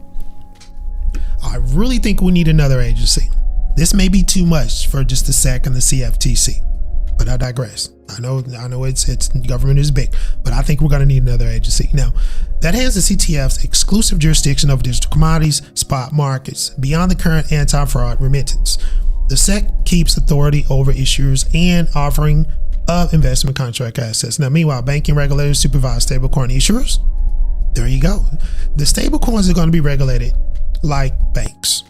I really think we need another agency. This may be too much for just the SEC and the CFTC, but I digress. I know it's government is big, but I think we're going to need another agency. Now, that hands the CTF's exclusive jurisdiction over digital commodities, spot markets, beyond the current anti-fraud remittance. The SEC keeps authority over issuers and offering of investment contract assets. Now, meanwhile, banking regulators supervise stablecoin issuers. There you go. The stablecoins are going to be regulated like banks.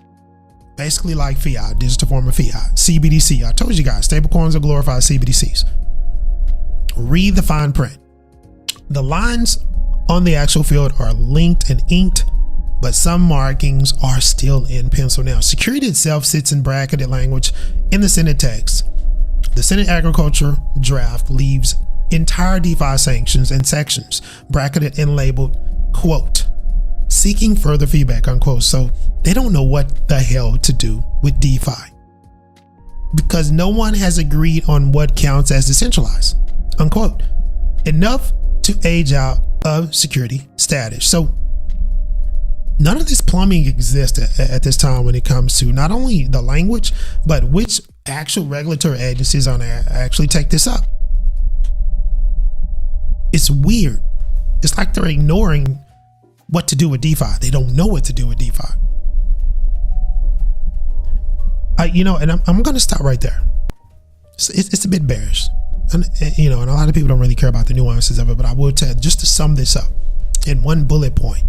Basically like fiat, digital form of fiat, CBDC. I told you guys, stablecoins are glorified CBDCs. Read the fine print. The lines on the actual field are linked and inked, but some markings are still in pencil. Now, security itself sits in bracketed language in the Senate text. The Senate Agriculture draft leaves entire DeFi sanctions and sections bracketed and labeled, quote, seeking further feedback, unquote. So they don't know what the hell to do with DeFi because no one has agreed on what counts as decentralized, unquote, enough to age out of security status. So none of this plumbing exists at this time when it comes to not only the language, but which actual regulatory agencies are going to actually take this up. It's weird. It's like they're ignoring what to do with DeFi. They don't know what to do with DeFi. And I'm going to stop right there. It's a bit bearish, and a lot of people don't really care about the nuances of it. But I will tell you, just to sum this up in one bullet point.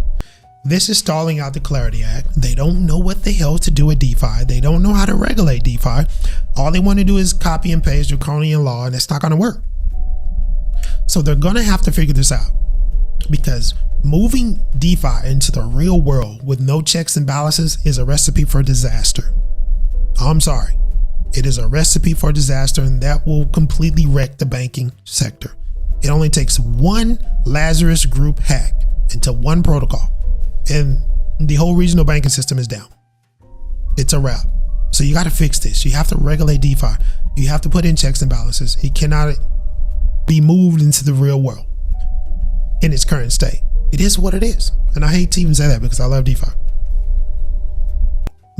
This is stalling out the Clarity Act. They don't know what the hell to do with DeFi. They don't know how to regulate DeFi. All they want to do is copy and paste draconian law, and it's not going to work. So they're going to have to figure this out, because moving DeFi into the real world with no checks and balances is a recipe for disaster. I'm sorry. It is a recipe for disaster, and that will completely wreck the banking sector. It only takes one Lazarus Group hack into one protocol, and the whole regional banking system is down. It's a wrap. So you got to fix this. You have to regulate DeFi. You have to put in checks and balances. It cannot be moved into the real world in its current state. It is what it is. And I hate to even say that because I love DeFi.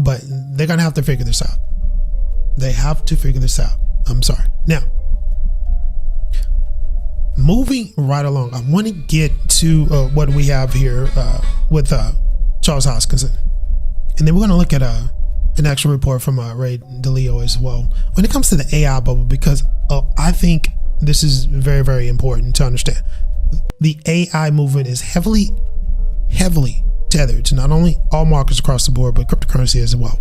But they're going to have to figure this out. They have to figure this out. I'm sorry. Now, moving right along, I want to get to what we have here with Charles Hoskinson. And then we're going to look at an actual report from Ray DeLeo as well when it comes to the AI bubble, because I think this is very, very important to understand. The AI movement is heavily tethered to not only all markets across the board, but cryptocurrency as well.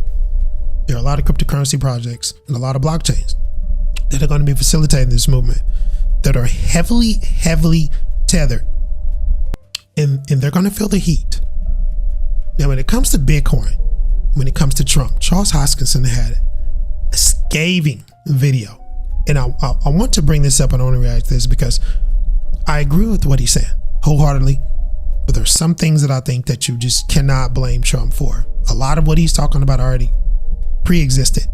There are a lot of cryptocurrency projects and a lot of blockchains that are going to be facilitating this movement that are heavily tethered, and they're going to feel the heat. Now, when it comes to Bitcoin, when it comes to Trump, Charles Hoskinson had a scathing video, and I want to bring this up and I want to react to this because I agree with what he's saying wholeheartedly, but there's some things that I think that you just cannot blame Trump for. A lot of what he's talking about already pre-existed.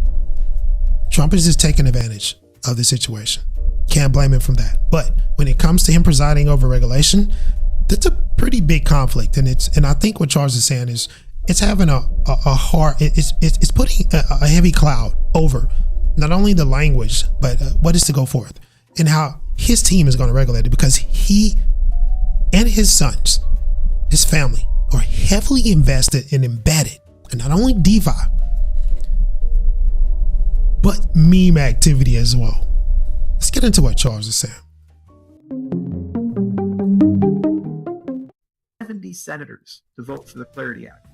Trump is just taking advantage of the situation. Can't blame him from that. But when it comes to him presiding over regulation, that's a pretty big conflict. And I think what Charles is saying is it's having it's putting a heavy cloud over not only the language, but what is to go forth and how his team is going to regulate it, because he and his sons, his family, are heavily invested and embedded in not only DeFi, but meme activity as well. Let's get into what Charles is saying. 70 senators to vote for the Clarity Act.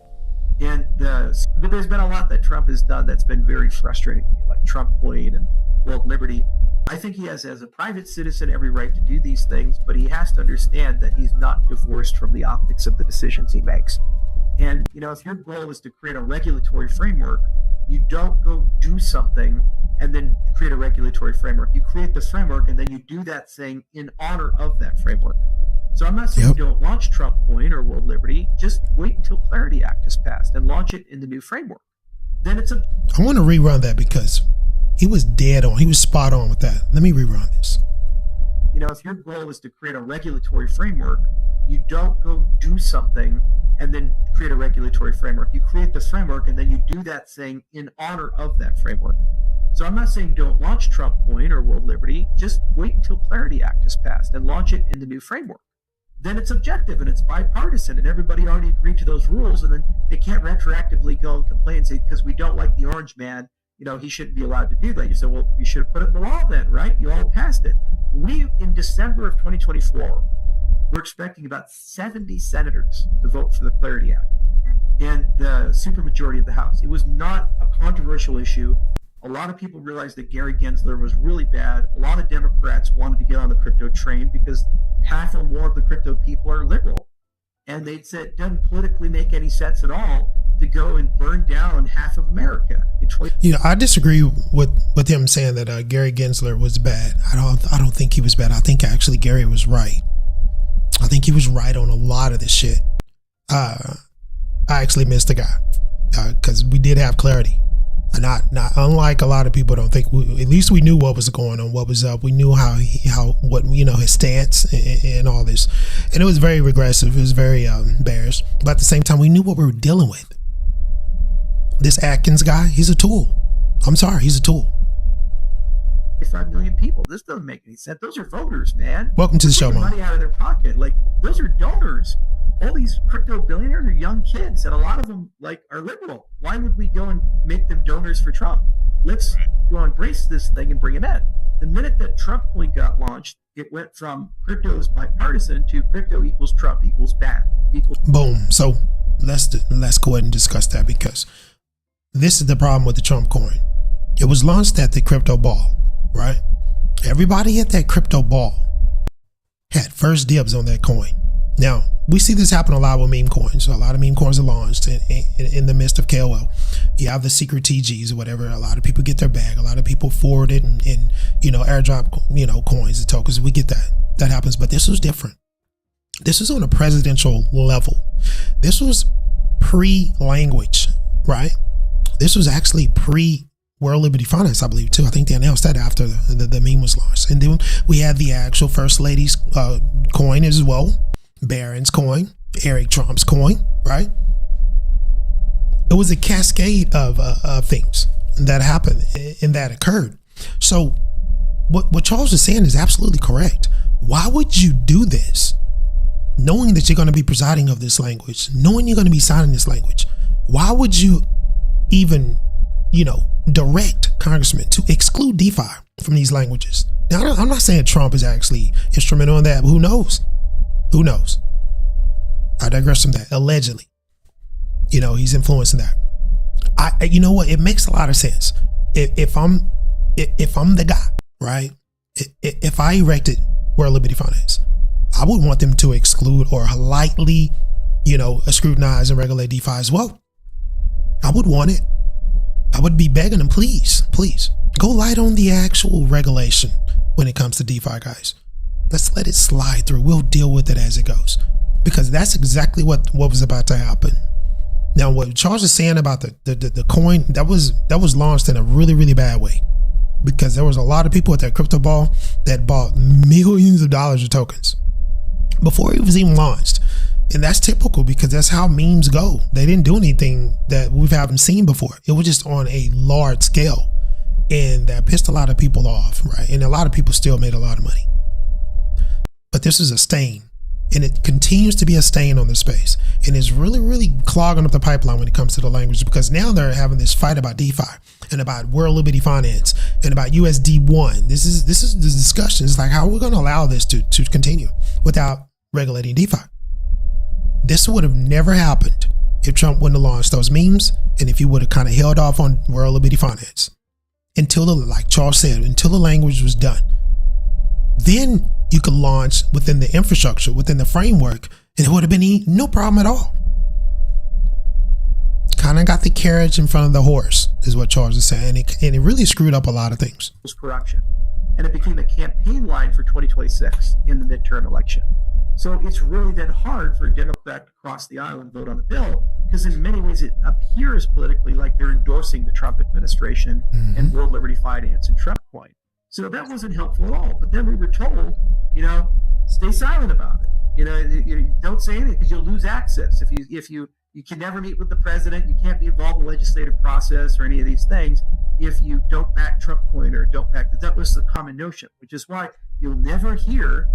But there's been a lot that Trump has done that's been very frustrating, like Trump Coin and World Liberty. I think he has, as a private citizen, every right to do these things, but he has to understand that he's not divorced from the optics of the decisions he makes. And, if your goal is to create a regulatory framework, you don't go do something and then create a regulatory framework. You create the framework and then you do that thing in honor of that framework. So I'm not saying don't launch Trump Coin or World Liberty. Just wait until Clarity Act is passed and launch it in the new framework. Then I want to rerun that because he was dead on. He was spot on with that. Let me rerun this. If your goal is to create a regulatory framework, you don't go do something and then create a regulatory framework. You create the framework and then you do that thing in honor of that framework. So I'm not saying don't launch Trump Coin or World Liberty. Just wait until Clarity Act is passed and launch it in the new framework. Then it's objective and it's bipartisan and everybody already agreed to those rules, and then they can't retroactively go and complain and say, because we don't like the orange man, he shouldn't be allowed to do that. You say, well, you should have put it in the law then, right? You all passed it. In December of 2024, we're expecting about 70 senators to vote for the Clarity Act and the supermajority of the House. It was not a controversial issue. A lot of people realized that Gary Gensler was really bad. A lot of Democrats wanted to get on the crypto train because half or more of the crypto people are liberal. And they said it doesn't politically make any sense at all to go and burn down half of America. I disagree with him saying that Gary Gensler was bad. I don't think he was bad. I think actually Gary was right. I think he was right on a lot of this shit. I actually missed the guy because we did have clarity. Not unlike a lot of people don't think. At least we knew what was going on, what was up. We knew his stance and all this, and it was very regressive. It was very bearish, but at the same time, we knew what we were dealing with. This Atkins guy, he's a tool. I'm sorry, he's a tool. 5 million people. This doesn't make any sense. Those are voters, man. Welcome to the show, man. Money out of their pocket. Like, those are donors. All these crypto billionaires are young kids, and a lot of them are liberal. Why would we go and make them donors for Trump? Let's go embrace this thing and bring them in. The minute that Trump coin got launched, it went from crypto is bipartisan to crypto equals Trump equals bad equals boom. So let's go ahead and discuss that, because this is the problem with the Trump coin. It was launched at the crypto ball, right? Everybody at that crypto ball had first dibs on that coin. Now, we see this happen a lot with meme coins. So a lot of meme coins are launched in the midst of KOL. You have the secret TGs or whatever. A lot of people get their bag. A lot of people forward it and airdrop, coins and tokens. We get that. That happens. But this was different. This was on a presidential level. This was pre-language, right? This was actually World Liberty Finance, I believe, too. I think they announced that after the meme was launched. And then we had the actual First Lady's coin as well. Barron's coin, Eric Trump's coin, right? It was a cascade of things that happened and that occurred. So what Charles is saying is absolutely correct. Why would you do this? Knowing that you're going to be presiding of this language, knowing you're going to be signing this language, why would you even, direct congressmen to exclude DeFi from these languages? Now, I'm not saying Trump is actually instrumental in that, but who knows? Who knows? I digress from that. Allegedly, he's influencing that. You know what? It makes a lot of sense. If I'm the guy, right? If I erected World Liberty Finance, I would want them to exclude or lightly, scrutinize and regulate DeFi as well. I would want it. I would be begging them, please go light on the actual regulation when it comes to DeFi, guys. Let's let it slide through. We'll deal with it as it goes, because that's exactly what was about to happen. Now, what Charles is saying about the coin that was launched in a really, really bad way, because there was a lot of people at that crypto ball that bought millions of dollars of tokens before it was even launched. And that's typical, because that's how memes go. They didn't do anything that we haven't seen before. It was just on a large scale, and that pissed a lot of people off, right? And a lot of people still made a lot of money. But this is a stain, and it continues to be a stain on the space, and it's really, really clogging up the pipeline when it comes to the language, because now they're having this fight about DeFi and about World Liberty Finance and about USD1. This is the discussion. It's like, how are we going to allow this to continue without regulating DeFi? This would have never happened if Trump wouldn't have launched those memes, and if he would have kind of held off on World Liberty Finance until, like Charles said, until the language was done. Then you could launch within the infrastructure, within the framework, and it would have been no problem at all. Kind of got the carriage in front of the horse, is what Charles is saying, and it really screwed up a lot of things. It was corruption, and it became a campaign line for 2026 in the midterm election. So it's really then hard for a Democrat to cross the aisle and vote on the bill, because in many ways it appears politically like they're endorsing the Trump administration and World Liberty Finance and Trump coin. So that wasn't helpful at all. But then we were told, stay silent about it. You don't say anything because you'll lose access. If you can never meet with the president, you can't be involved in the legislative process or any of these things if you don't back Trump coin or don't back that was the common notion, which is why you'll never hear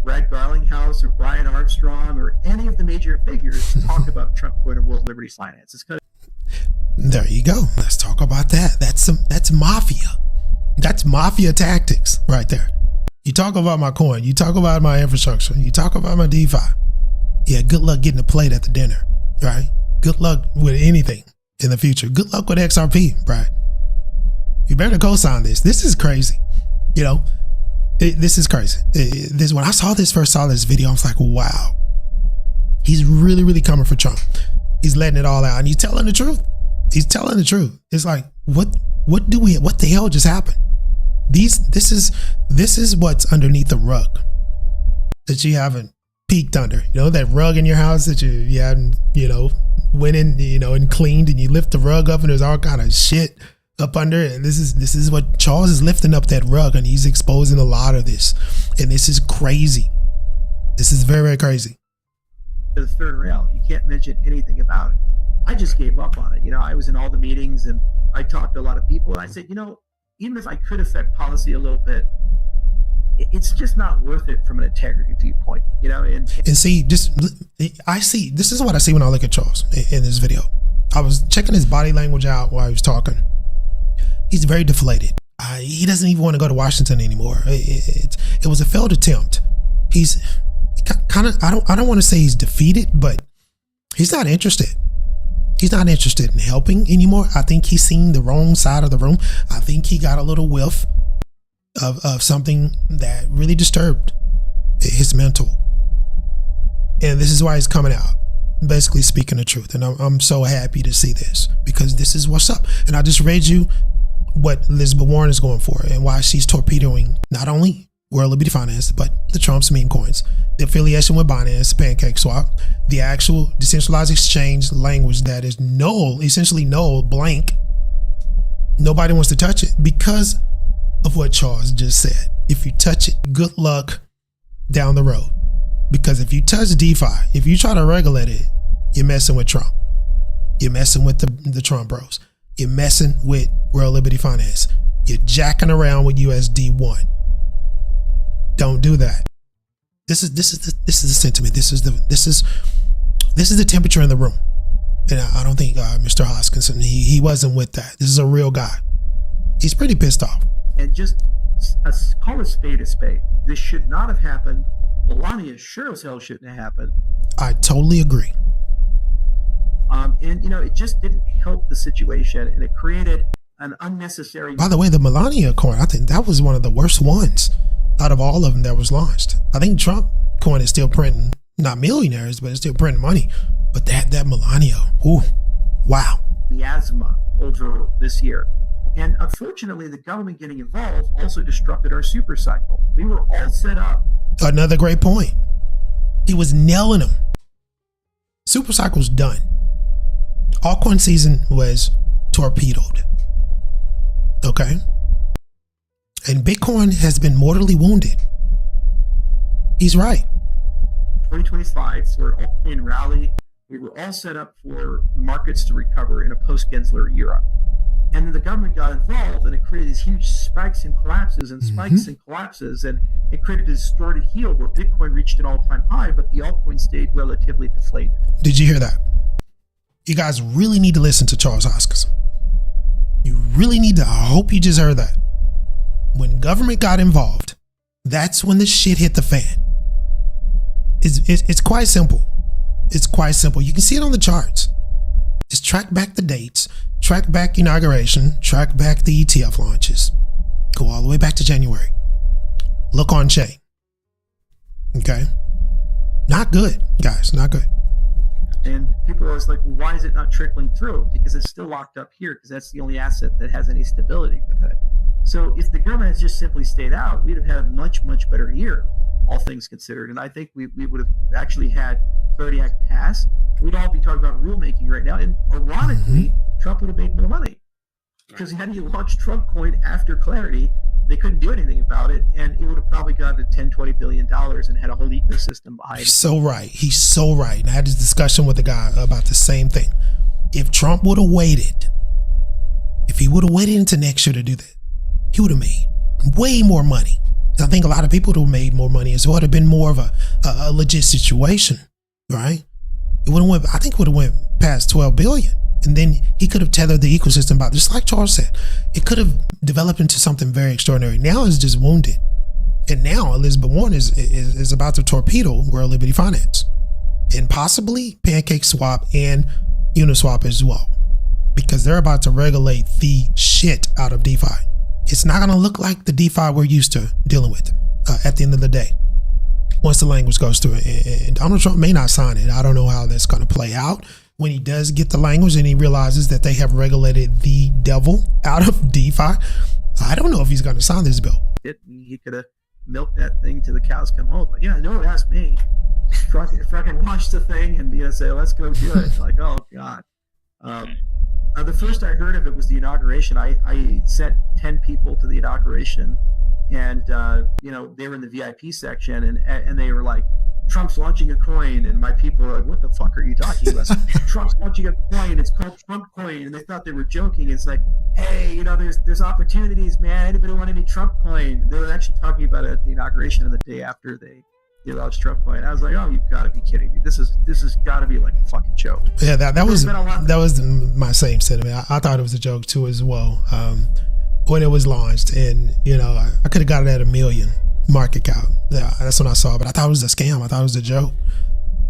Brad Garlinghouse or Brian Armstrong or any of the major figures talk about Trump coin or World Liberty Finance. It's kind of... There you go. Let's talk about that. That's mafia. That's mafia tactics right there. You talk about my coin, you talk about my infrastructure, you talk about my DeFi. Yeah, good luck getting a plate at the dinner, right? Good luck with anything in the future. Good luck with XRP, right? You better co-sign this. This is crazy. This is crazy. When I saw this video, I was like, wow. He's really, really coming for Trump. He's letting it all out, and he's telling the truth. He's telling the truth. It's like, what the hell just happened? This is what's underneath the rug that you haven't peeked under. You know, that rug in your house that you hadn't, went in, and cleaned, and you lift the rug up and there's all kind of shit up under it. And this is what Charles is lifting up, that rug, and he's exposing a lot of this. And this is crazy. This is very, very crazy. The third rail, you can't mention anything about it. I just gave up on it. I was in all the meetings and I talked to a lot of people, and I said, even if I could affect policy a little bit, it's just not worth it from an integrity viewpoint, and see, this is what I see when I look at Charles in this video. I was checking his body language out while he was talking. He's very deflated. He doesn't even want to go to Washington anymore. It was a failed attempt. He's kind of, I don't want to say he's defeated, but he's not interested. He's not interested in helping anymore. I think he's seen the wrong side of the room. I think he got a little whiff of something that really disturbed his mental. And this is why he's coming out, basically speaking the truth. And I'm so happy to see this, because this is what's up. And I just read you what Elizabeth Warren is going for and why she's torpedoing not only World Liberty Finance, but the Trump's meme coins, the affiliation with Binance, Pancake Swap, the actual decentralized exchange language that is null, essentially null, blank. Nobody wants to touch it because of what Charles just said. If you touch it, good luck down the road. Because if you touch DeFi, if you try to regulate it, you're messing with Trump. You're messing with the Trump bros. You're messing with World Liberty Finance. You're jacking around with USD1. Don't do that. This is the sentiment. This is the temperature in the room. And I don't think Mr. Hoskinson, he wasn't with that. This is a real guy. He's pretty pissed off. And just call a spade a spade. This should not have happened. Melania sure as hell shouldn't have happened. I totally agree. And it just didn't help the situation, and it created an unnecessary. By the way, the Melania coin, I think that was one of the worst ones out of all of them that was launched. I think Trump coin is still printing, not millionaires, but it's still printing money. But that Melania, ooh, wow. Miasma over this year. And unfortunately, the government getting involved also disrupted our super cycle. We were all set up. Another great point. He was nailing them. Super cycle's done. Altcoin season was torpedoed. Okay? And Bitcoin has been mortally wounded. He's right. 2025 for an altcoin rally. We were all set up for markets to recover in a post-Gensler era. And then the government got involved, and it created these huge spikes and collapses and spikes and collapses, and it created a distorted heel where Bitcoin reached an all-time high, but the altcoin stayed relatively deflated. Did you hear that? You guys really need to listen to Charles Hoskinson. You really need to. I hope you just heard that. When government got involved, that's when the shit hit the fan. It's quite simple. It's quite simple. You can see it on the charts. Just track back the dates, track back inauguration, track back the ETF launches. Go all the way back to January. Look on chain. Okay? Not good, guys. Not good. And people are always like, well, why is it not trickling through? Because it's still locked up here, because that's the only asset that has any stability with it. So if the government has just simply stayed out, we'd have had a much, much better year, all things considered. And I think we would have actually had Clarity Act passed. We'd all be talking about rulemaking right now. And ironically, Trump would have made more money. Because had he launched Trump coin after Clarity, they couldn't do anything about it, and it would have probably gone to $10-20 billion and had a whole ecosystem behind it. He's so right. He's so right. And I had this discussion with a guy about the same thing. If Trump would have waited, if he would have waited into next year to do that, he would have made way more money. I think a lot of people would have made more money as well. It would have been more of a legit situation, right? It would have went. I think it would have went past 12 billion. And then he could have tethered the ecosystem about, just like Charles said, it could have developed into something very extraordinary. Now it's just wounded. And now Elizabeth Warren is about to torpedo World Liberty Finance and possibly Pancake Swap and Uniswap as well, because they're about to regulate the shit out of DeFi. It's not going to look like the DeFi we're used to dealing with at the end of the day, once the language goes through it. And Donald Trump may not sign it. I don't know how that's going to play out. When he does get the language and he realizes that they have regulated the devil out of DeFi, I don't know if he's going to sign this bill. He could have milk that thing till the cows come home. But yeah, no one asked me. Fucking launch the thing and say, let's go do it. Like, oh God. The first I heard of it was the inauguration. I sent 10 people to the inauguration, and they were in the VIP section, and they were like, Trump's launching a coin, and my people were like, what the fuck are you talking about? Trump's launching a coin, it's called Trump coin, and they thought they were joking. It's like, hey, there's opportunities, man. Anybody want any Trump coin? They were actually talking about it at the inauguration and the day after they launched Trump coin. I was like, oh, you've got to be kidding me. This has got to be like a fucking joke. Yeah, that was my same sentiment. I thought it was a joke too as well. When it was launched, and I could have got it at $1 million market cap. Yeah, that's when I saw it, but I thought it was a scam. I thought it was a joke.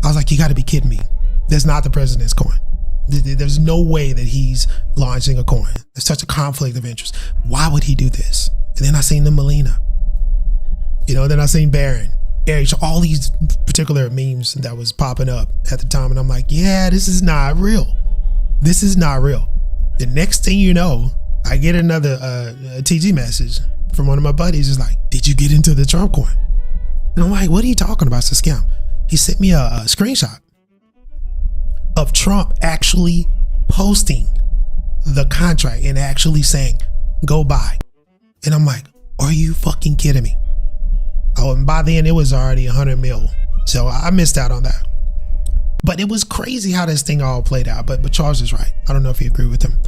I was like, you got to be kidding me. That's not the president's coin. There's no way that he's launching a coin. There's such a conflict of interest. Why would he do this? And then I seen the Melina. Then I seen Barron. All these particular memes that was popping up at the time, and I'm like, yeah, this is not real. This is not real. The next thing you know, I get another TG message from one of my buddies. Is like, did you get into the Trump coin? And I'm like, what are you talking about? It's a scam. He sent me a screenshot of Trump actually posting the contract and actually saying, go buy. And I'm like, are you fucking kidding me? Oh, and by then it was already 100 mil. So I missed out on that. But it was crazy how this thing all played out. But Charles is right. I don't know if you agree with him,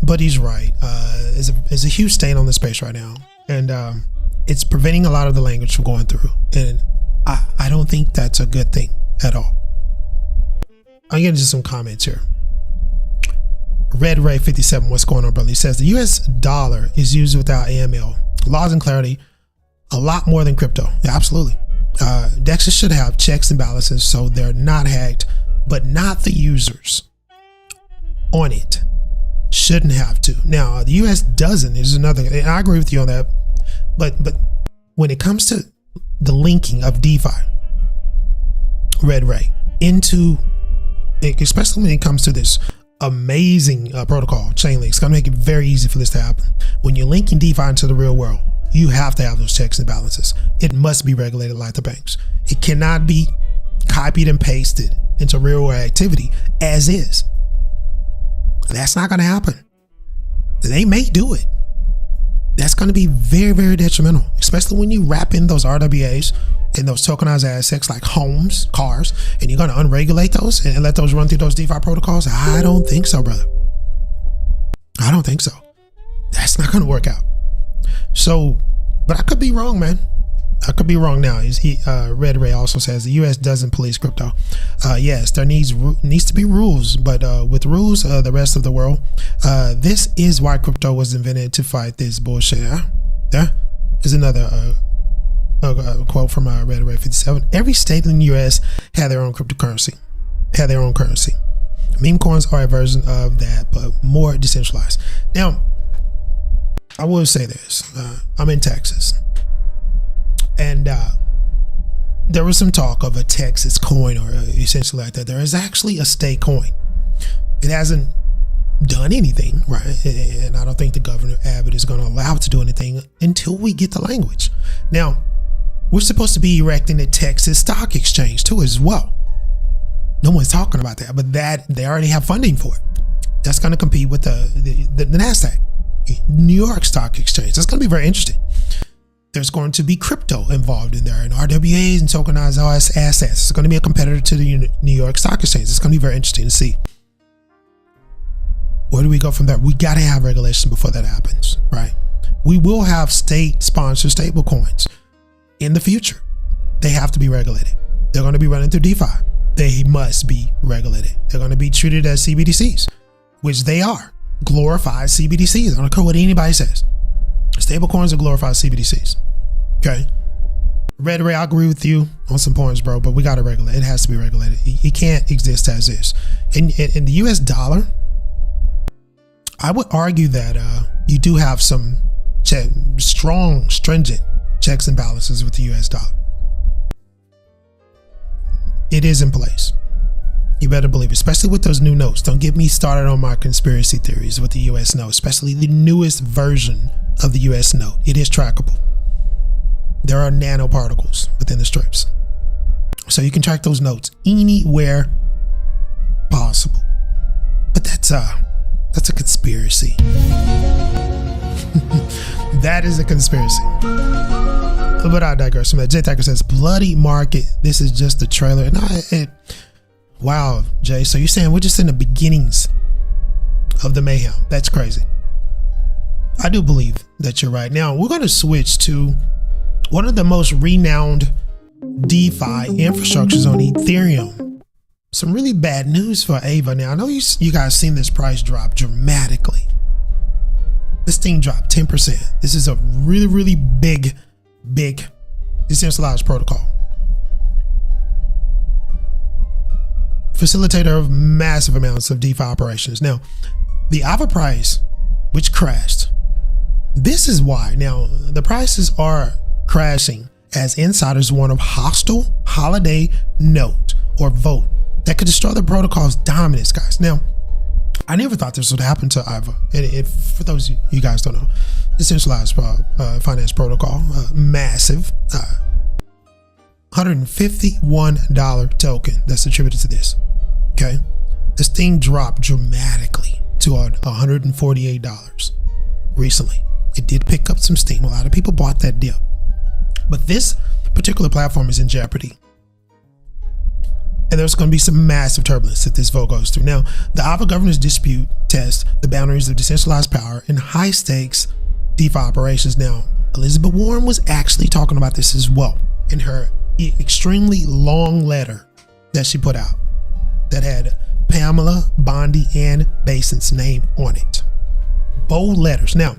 but he's right. There's a huge stain on the space right now, and it's preventing a lot of the language from going through. And I don't think that's a good thing at all. I'm getting to some comments here. Red Ray 57, what's going on, brother? He says the US dollar is used without AML laws and clarity a lot more than crypto. Yeah, absolutely. DEXs should have checks and balances so they're not hacked, but not the users on it. Shouldn't have to. Now, the US doesn't. There's another, and I agree with you on that. But when it comes to the linking of DeFi, Red Ray, into, especially when it comes to this amazing protocol, Chainlink, it's going to make it very easy for this to happen. When you're linking DeFi into the real world, you have to have those checks and balances. It must be regulated like the banks. It cannot be copied and pasted into real world activity as is. That's not going to happen. They may do it. That's going to be very, very detrimental, especially when you wrap in those RWAs and those tokenized assets like homes, cars, and you're going to unregulate those and let those run through those DeFi protocols. I don't think so, brother. I don't think so. That's not going to work out. So, but I could be wrong, man. I could be wrong now. Red Ray also says the US doesn't police crypto. Yes, there needs to be rules, but with rules, the rest of the world, this is why crypto was invented, to fight this bullshit. Yeah. There's another quote from Red Ray 57. Every state in the US had their own cryptocurrency, had their own currency. Meme coins are a version of that, but more decentralized. Now, I will say this. I'm in Texas. And there was some talk of a Texas coin, or essentially like that. There is actually a state coin. It hasn't done anything, right? And I don't think the governor Abbott is going to allow it to do anything until we get the language. Now, we're supposed to be erecting a Texas stock exchange too as well. No one's talking about that, but that they already have funding for it. That's going to compete with the NASDAQ, New York Stock Exchange. That's going to be very interesting. There's going to be crypto involved in there, and RWAs and tokenized assets. It's going to be a competitor to the New York Stock Exchange. It's going to be very interesting to see. Where do we go from there? We got to have regulation before that happens, right? We will have state-sponsored stable coins in the future. They have to be regulated. They're going to be running through DeFi. They must be regulated. They're going to be treated as CBDCs, which they are. Glorified CBDCs. I don't care what anybody says. Stablecoins are glorified CBDCs. Okay. Red Ray, I agree with you on some points, bro, but we got to regulate. It has to be regulated. It can't exist as is. In the US dollar, I would argue that you do have some strong, stringent checks and balances with the US dollar. It is in place. You better believe it, especially with those new notes. Don't get me started on my conspiracy theories with the US note, especially the newest version of the US note. It is trackable. there are nanoparticles within the strips. So you can track those nodes anywhere possible. But that's a conspiracy. That is a conspiracy. But I digress from that. Jay Thacker says, bloody market. This is just the trailer. Wow, Jay. So you're saying we're just in the beginnings of the mayhem? That's crazy. I do believe that you're right. Now we're going to switch to one of the most renowned DeFi infrastructures on Ethereum. Some really bad news for Ava. Now I know you guys seen this price drop dramatically. This thing dropped 10%. This is a really, really big decentralized protocol. Facilitator of massive amounts of DeFi operations. Now, the AVA price, which crashed, this is why. Now, the prices are crashing as insiders warn of hostile holiday note or vote that could destroy the protocol's dominance, guys. Now, I never thought this would happen to AVA. And for those of you guys don't know, decentralized finance protocol, massive, $151 token that's attributed to this. Okay, this thing dropped dramatically to $148 recently. It did pick up some steam. A lot of people bought that dip, but this particular platform is in jeopardy. And there's going to be some massive turbulence if this vote goes through. Now, the AVA governance dispute tests the boundaries of decentralized power in high stakes DeFi operations. Now, Elizabeth Warren was actually talking about this as well in her extremely long letter that she put out that had Pamela, Bondi, and Basin's name on it. Bold letters. Now,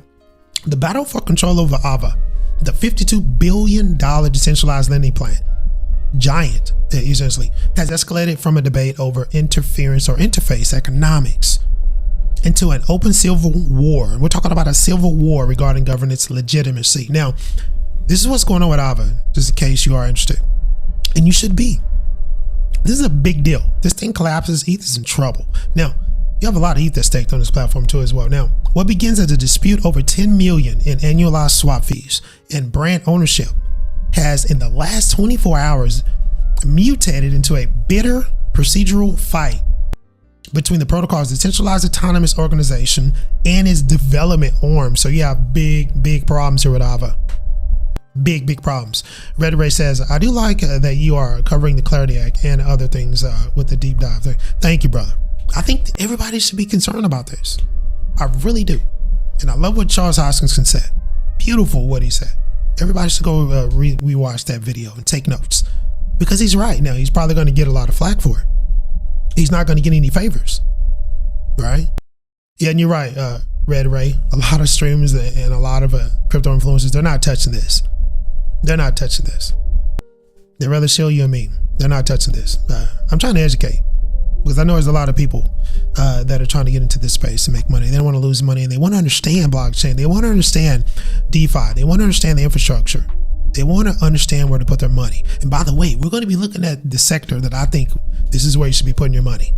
the battle for control over AVA, the $52 billion decentralized lending plan, giant, essentially, has escalated from a debate over interference or interface economics into an open civil war. We're talking about a civil war regarding governance legitimacy. Now, this is what's going on with AVA, just in case you are interested, and you should be. This is a big deal. This thing collapses, ETH is in trouble. Now, you have a lot of ETH staked on this platform too as well. Now, what begins as a dispute over 10 million in annualized swap fees and brand ownership has in the last 24 hours mutated into a bitter procedural fight between the protocol's decentralized autonomous organization and its development arm. So you have big problems here with AVA. Big problems. Red Ray says, I do like that you are covering the Clarity Act and other things with the deep dive. Thank you, brother. I think everybody should be concerned about this. I really do. And I love what Charles Hoskinson said. Beautiful what he said. Everybody should go rewatch that video and take notes, because he's right. Now, he's probably going to get a lot of flack for it. He's not going to get any favors, right? Yeah, and you're right, Red Ray. A lot of streamers and a lot of crypto influencers, they're not touching this. They're not touching this. They'd rather show you a meme. They're not touching this. I'm trying to educate, because I know there's a lot of people that are trying to get into this space and make money. They don't want to lose money, and they want to understand blockchain. They want to understand DeFi. They want to understand the infrastructure. They want to understand where to put their money. And by the way, we're going to be looking at the sector that I think this is where you should be putting your money,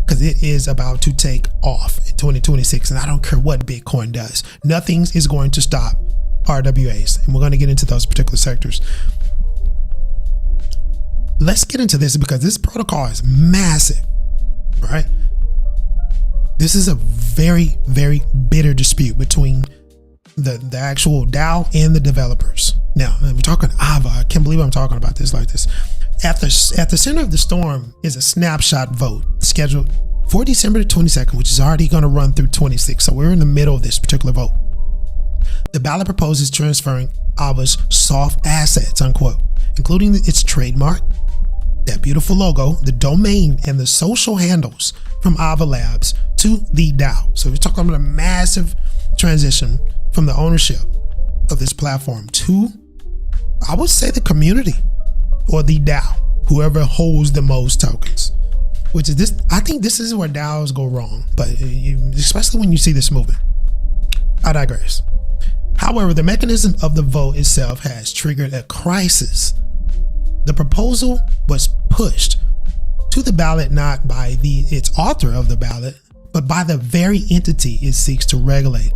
because it is about to take off in 2026. And I don't care what Bitcoin does. Nothing is going to stop RWAs. And we're going to get into those particular sectors. Let's get into this, because this protocol is massive, right? This is a very bitter dispute between the actual DAO and the developers. Now, we're talking AVA. I can't believe I'm talking about this like this. At the center of the storm is a snapshot vote scheduled for December 22nd, which is already going to run through 26. So we're in the middle of this particular vote. The ballot proposes transferring AVA's soft assets, unquote, including its trademark, that beautiful logo, the domain, and the social handles from AVA Labs to the DAO. So we're talking about a massive transition from the ownership of this platform to, I would say, the community or the DAO, whoever holds the most tokens, which is this. I think this is where DAOs go wrong, but especially when you see this movement. I digress. However, the mechanism of the vote itself has triggered a crisis. The proposal was pushed to the ballot not by its author of the ballot, but by the very entity it seeks to regulate,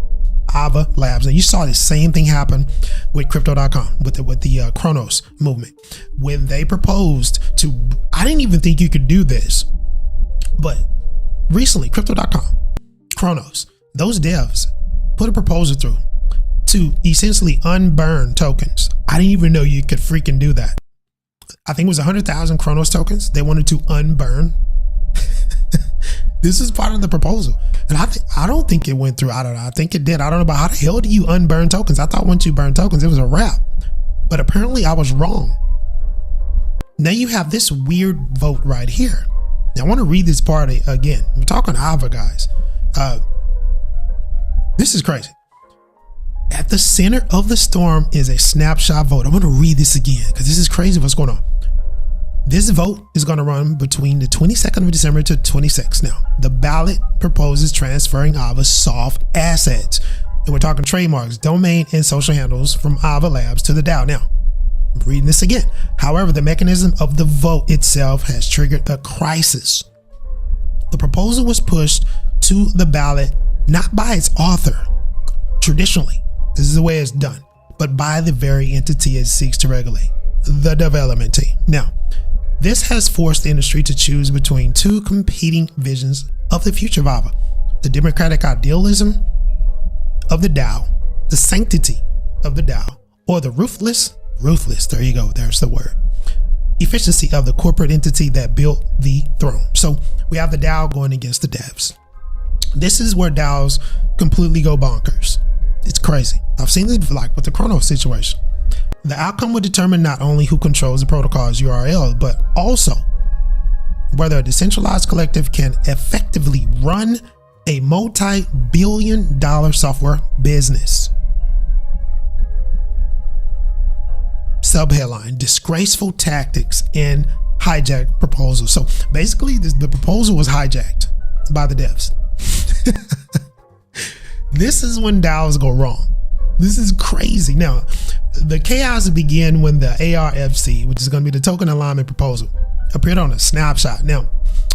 Ava Labs. And you saw the same thing happen with crypto.com, with the Kronos movement. When they proposed to, I didn't even think you could do this, but recently, crypto.com, Kronos, those devs put a proposal through to essentially unburn tokens. I didn't even know you could freaking do that. I think it was 100,000 Kronos tokens they wanted to unburn. This is part of the proposal. And I don't think it went through. I don't know. I think it did. I don't know about how the hell do you unburn tokens? I thought once you burn tokens, it was a wrap. But apparently I was wrong. Now you have this weird vote right here. Now I want to read this part again. We're talking Ava, guys. This is crazy. At the center of the storm is a snapshot vote. I'm going to read this again because this is crazy what's going on. This vote is going to run between the 22nd of December to 26th. Now, the ballot proposes transferring Ava's soft assets. And we're talking trademarks, domain, and social handles from Ava Labs to the DAO. Now, I'm reading this again. However, the mechanism of the vote itself has triggered a crisis. The proposal was pushed to the ballot not by its author, traditionally, this is the way it's done, but by the very entity it seeks to regulate, the development team. Now, this has forced the industry to choose between two competing visions of the future of Ava: the democratic idealism of the DAO, the sanctity of the DAO, or the ruthless, there you go, there's the word, efficiency of the corporate entity that built the throne. So we have the DAO going against the devs. This is where DAOs completely go bonkers. It's crazy. I've seen this like with the Kronos situation. The outcome will determine not only who controls the protocol's URL, but also whether a decentralized collective can effectively run a multi-billion-dollar software business. Subheadline: disgraceful tactics and hijacked proposal. So basically, the proposal was hijacked by the devs. This is when DAOs go wrong. This is crazy. Now, the chaos began when the ARFC, which is going to be the token alignment proposal, appeared on a snapshot. Now,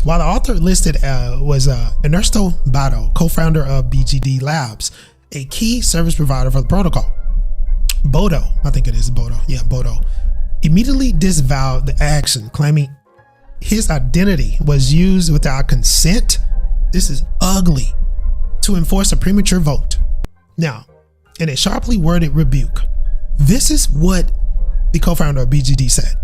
while the author listed was Ernesto Bato, co-founder of BGD Labs, a key service provider for the protocol. Bodo, I think it is Bodo. Yeah, Bodo immediately disavowed the action, claiming his identity was used without consent. This is ugly. To enforce a premature vote. Now, in a sharply worded rebuke, this is what the co-founder of BGD said.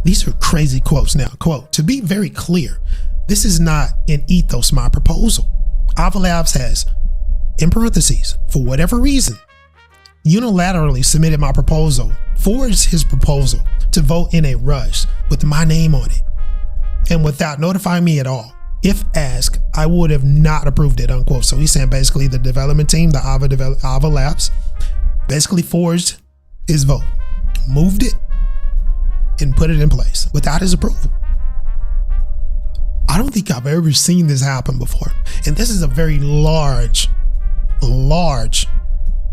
These are crazy quotes. Now, quote, "To be very clear, this is not an ethos my proposal. Ava Labs has, in parentheses, for whatever reason, unilaterally submitted my proposal, forged his proposal to vote in a rush with my name on it, and without notifying me at all. If asked, I would have not approved it," unquote. So he's saying basically the development team, the Ava Labs, basically forged his vote, moved it, and put it in place without his approval. I don't think I've ever seen this happen before. And this is a very large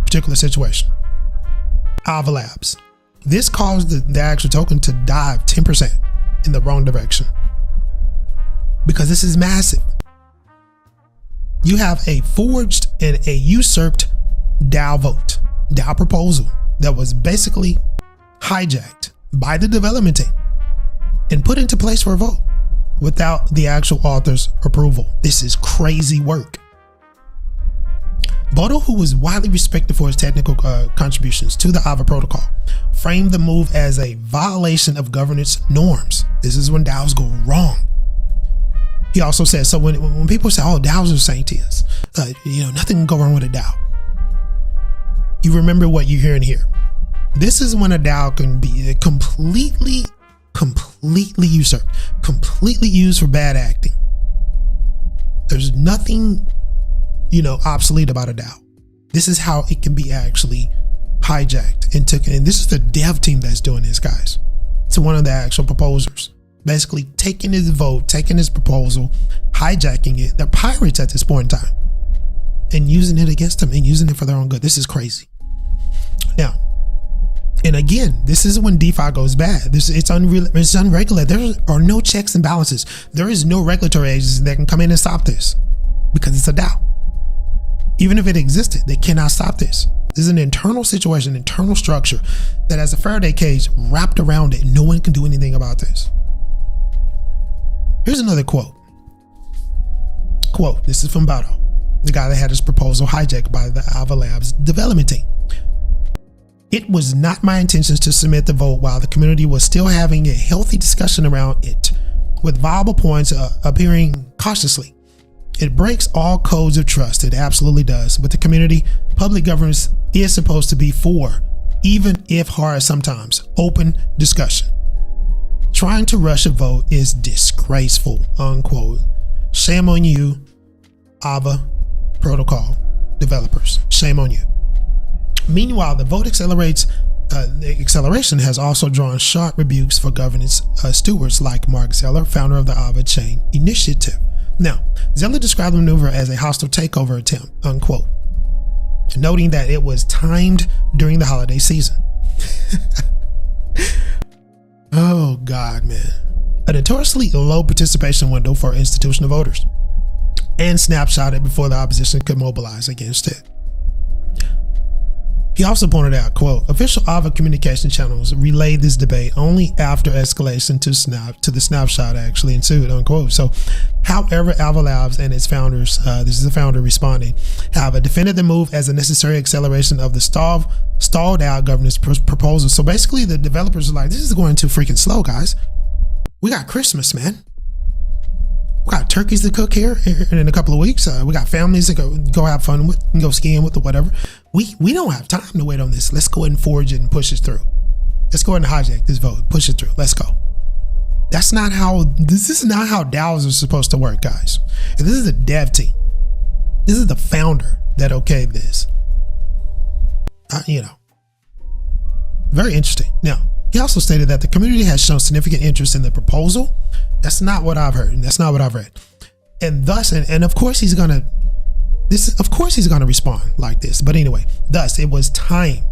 particular situation. Ava Labs. This caused the actual token to dive 10% in the wrong direction. Because this is massive. You have a forged and a usurped DAO vote, DAO proposal that was basically hijacked by the development team and put into place for a vote without the actual author's approval. This is crazy work. Bodo, who was widely respected for his technical contributions to the Ava protocol, framed the move as a violation of governance norms. This is when DAOs go wrong. He also said, so when people say, oh, DAOs are sanctious, nothing can go wrong with a DAO. You remember what you're hearing here. This is when a DAO can be completely usurped, completely used for bad acting. There's nothing, obsolete about a DAO. This is how it can be actually hijacked and taken. And this is the dev team that's doing this, guys. It's one of the actual proposers. Basically taking his vote, taking his proposal, hijacking it. They're pirates at this point in time and using it against them and using it for their own good. This is crazy. Now, and again, this is when DeFi goes bad. It's unregulated. There are no checks and balances. There is no regulatory agency that can come in and stop this because it's a DAO. Even if it existed, they cannot stop this. This is an internal situation, internal structure that has a Faraday cage wrapped around it. No one can do anything about this. Here's another quote. Quote, this is from Bado, the guy that had his proposal hijacked by the Alva Labs development team. It was not my intentions to submit the vote while the community was still having a healthy discussion around it, with viable points appearing cautiously. It breaks all codes of trust. It absolutely does. With the community, public governance is supposed to be for, even if hard sometimes, open discussion. Trying to rush a vote is disgraceful, unquote. Shame on you, Alva protocol developers. Shame on you. Meanwhile, the vote the acceleration has also drawn sharp rebukes for governance stewards like Mark Zeller, founder of the Alva Chain Initiative. Now, Zeller described the maneuver as a hostile takeover attempt, unquote, noting that it was timed during the holiday season. Oh God, man. A notoriously low participation window for institutional voters, and snapshotted before the opposition could mobilize against it. He also pointed out, quote, official Alva communication channels relayed this debate only after escalation to the snapshot actually ensued, unquote. So, however, Alva Labs and its founders, this is the founder responding, have defended the move as a necessary acceleration of the stalled out governance proposal. So basically the developers are like, this is going too freaking slow, guys. We got Christmas, man. We got turkeys to cook here in a couple of weeks. We got families to go have fun with and go skiing with or whatever. We don't have time to wait on this. Let's go ahead and forge it and push it through. Let's go ahead and hijack this vote. Push it through. Let's go. This is not how DAOs are supposed to work, guys. And this is the dev team. This is the founder that okayed this. Very interesting. Now, he also stated that the community has shown significant interest in the proposal. That's not what I've heard, and that's not what I've read. And thus, and of course he's gonna respond like this. But anyway, thus it was time,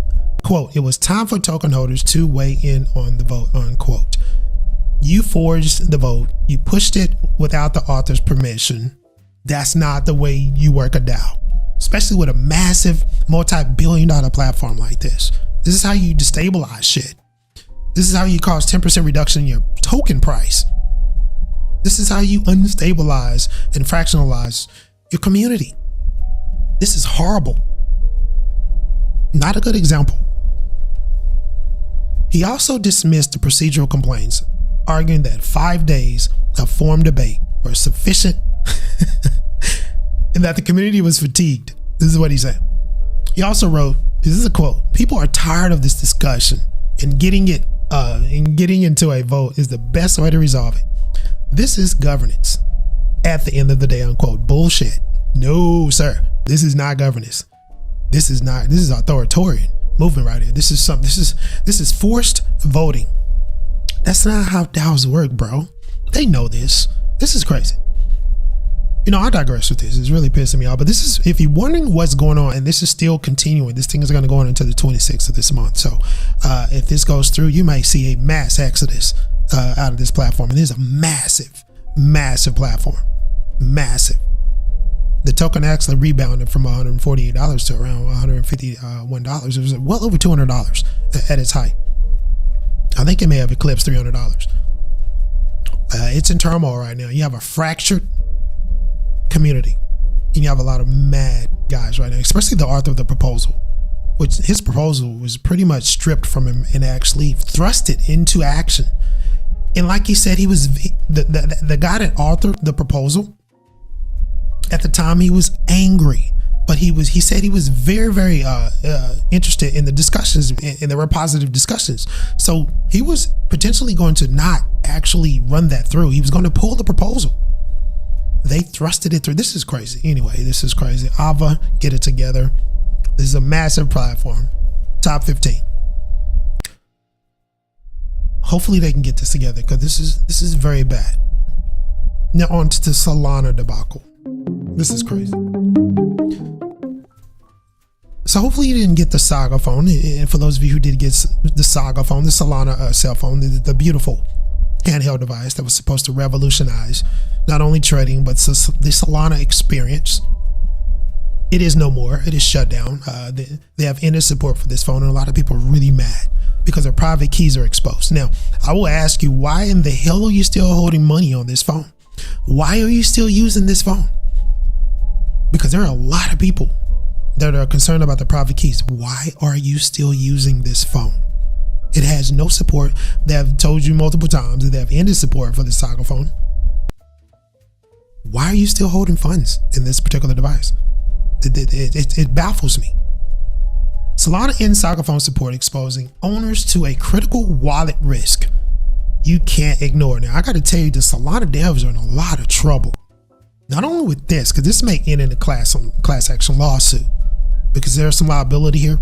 quote, it was time for token holders to weigh in on the vote, unquote. You forged the vote, you pushed it without the author's permission. That's not the way you work a DAO, especially with a massive multi-billion-dollar platform like this. This is how you destabilize shit. This is how you cause 10% reduction in your token price. This is how you unstabilize and fractionalize your community. This is horrible. Not a good example. He also dismissed the procedural complaints, arguing that 5 days of forum debate were sufficient and that the community was fatigued. This is what he said. He also wrote, this is a quote, people are tired of this discussion and getting into a vote is the best way to resolve it. This is governance at the end of the day, unquote. Bullshit. No, sir. This is not governance. This is authoritarian movement right here. This is forced voting. That's not how DAOs work, bro. They know this. This is crazy. I digress with this. It's really pissing me off. But this is, if you're wondering what's going on, and this is still continuing, this thing is going to go on until the 26th of this month. So if this goes through, you might see a mass exodus out of this platform. And this is a massive, massive platform. Massive. The token actually rebounded from $148 to around $151. It was well over $200 at its height. I think it may have eclipsed $300. It's in turmoil right now. You have a fractured community, and you have a lot of mad guys right now, especially the author of the proposal, which his proposal was pretty much stripped from him and actually thrusted into action. And like he said, he was the guy that authored the proposal. At the time, he was angry, but he said he was very, very interested in the discussions, and there were positive discussions. So he was potentially going to not actually run that through. He was going to pull the proposal. They thrusted it through. This is crazy. Anyway, this is crazy. Alva, get it together. This is a massive platform. Top 15. Hopefully they can get this together, because this is very bad. Now on to the Solana debacle. This is crazy. So hopefully you didn't get the Saga phone. And for those of you who did get the Saga phone, the Solana cell phone, the beautiful handheld device that was supposed to revolutionize not only trading, but the Solana experience. It is no more. It is shut down. They have ended support for this phone, and a lot of people are really mad because their private keys are exposed. Now, I will ask you, why in the hell are you still holding money on this phone? Why are you still using this phone? Because there are a lot of people that are concerned about the private keys. Why are you still using this phone? It has no support. They have told you multiple times that they have ended support for the Saga phone. Why are you still holding funds in this particular device? It baffles me. Solana ends Saga phone support, exposing owners to a critical wallet risk you can't ignore. Now, I got to tell you, the Solana devs are in a lot of trouble. Not only with this, because this may end in a class action lawsuit, because there's some liability here,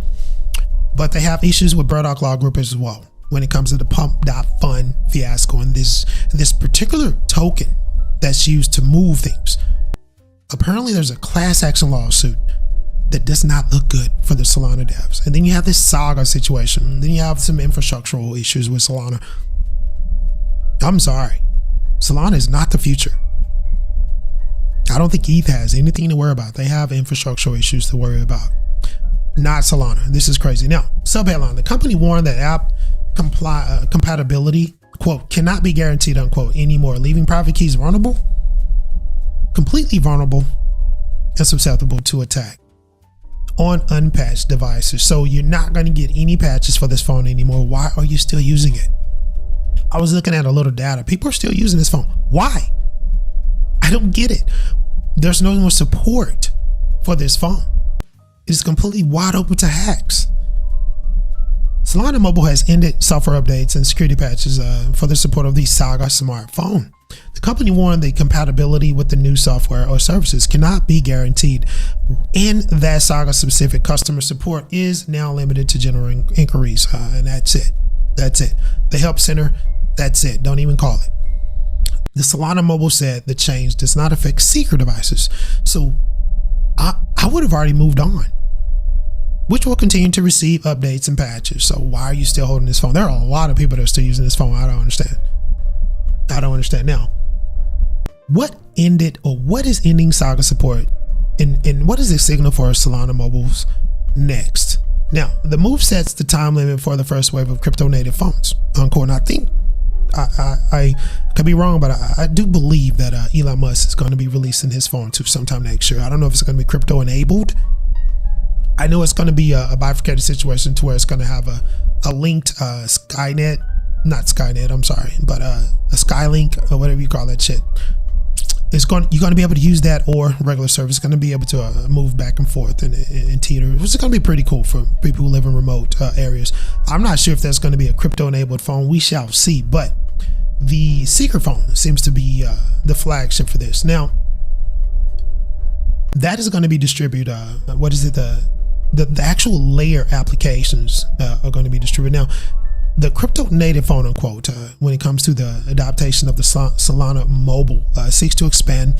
but they have issues with Burdock Law Group as well when it comes to the pump.fun fiasco and this particular token that's used to move things. Apparently there's a class action lawsuit that does not look good for the Solana devs. And then you have this Saga situation. Then you have some infrastructural issues with Solana. I'm sorry. Solana is not the future. I don't think ETH has anything to worry about. They have infrastructural issues to worry about. Not Solana. This is crazy. Now, subheadline: the company warned that app compatibility, quote, cannot be guaranteed, unquote, anymore, leaving private keys vulnerable, completely vulnerable, and susceptible to attack on unpatched devices. So you're not going to get any patches for this phone anymore. Why are you still using it? I was looking at a little data. People are still using this phone. Why? I don't get it. There's no more support for this phone. It's completely wide open to hacks. Solana Mobile has ended software updates and security patches for the support of the Saga smartphone. The company warned the compatibility with the new software or services cannot be guaranteed, and that Saga specific customer support is now limited to general inquiries, and that's it. That's it. The help center, that's it. Don't even call it. The Solana Mobile said the change does not affect Seeker devices, so I would have already moved on, which will continue to receive updates and patches. So why are you still holding this phone? There are a lot of people that are still using this phone. I don't understand. Now, what ended, or what is ending Saga support, and what is the signal for Solana Mobile's next? Now, the move sets the time limit for the first wave of crypto native phones. Encore, and I think I could be wrong, but I do believe that Elon Musk is going to be releasing his phone to sometime next year. I don't know if it's going to be crypto enabled. I know it's going to be a bifurcated situation to where it's going to have a linked Skynet, not Skynet, I'm sorry, but a Skylink or whatever you call that shit. You're going to be able to use that, or regular service. Going to be able to move back and forth and teeter, which is going to be pretty cool for people who live in remote areas. I'm not sure if that's going to be a crypto enabled phone. We shall see, but the Seeker phone seems to be the flagship for this. Now, that is going to be distributed. What is it? The actual layer applications are going to be distributed. Now, the crypto native phone, unquote, when it comes to the adaptation of the Solana Mobile, seeks to expand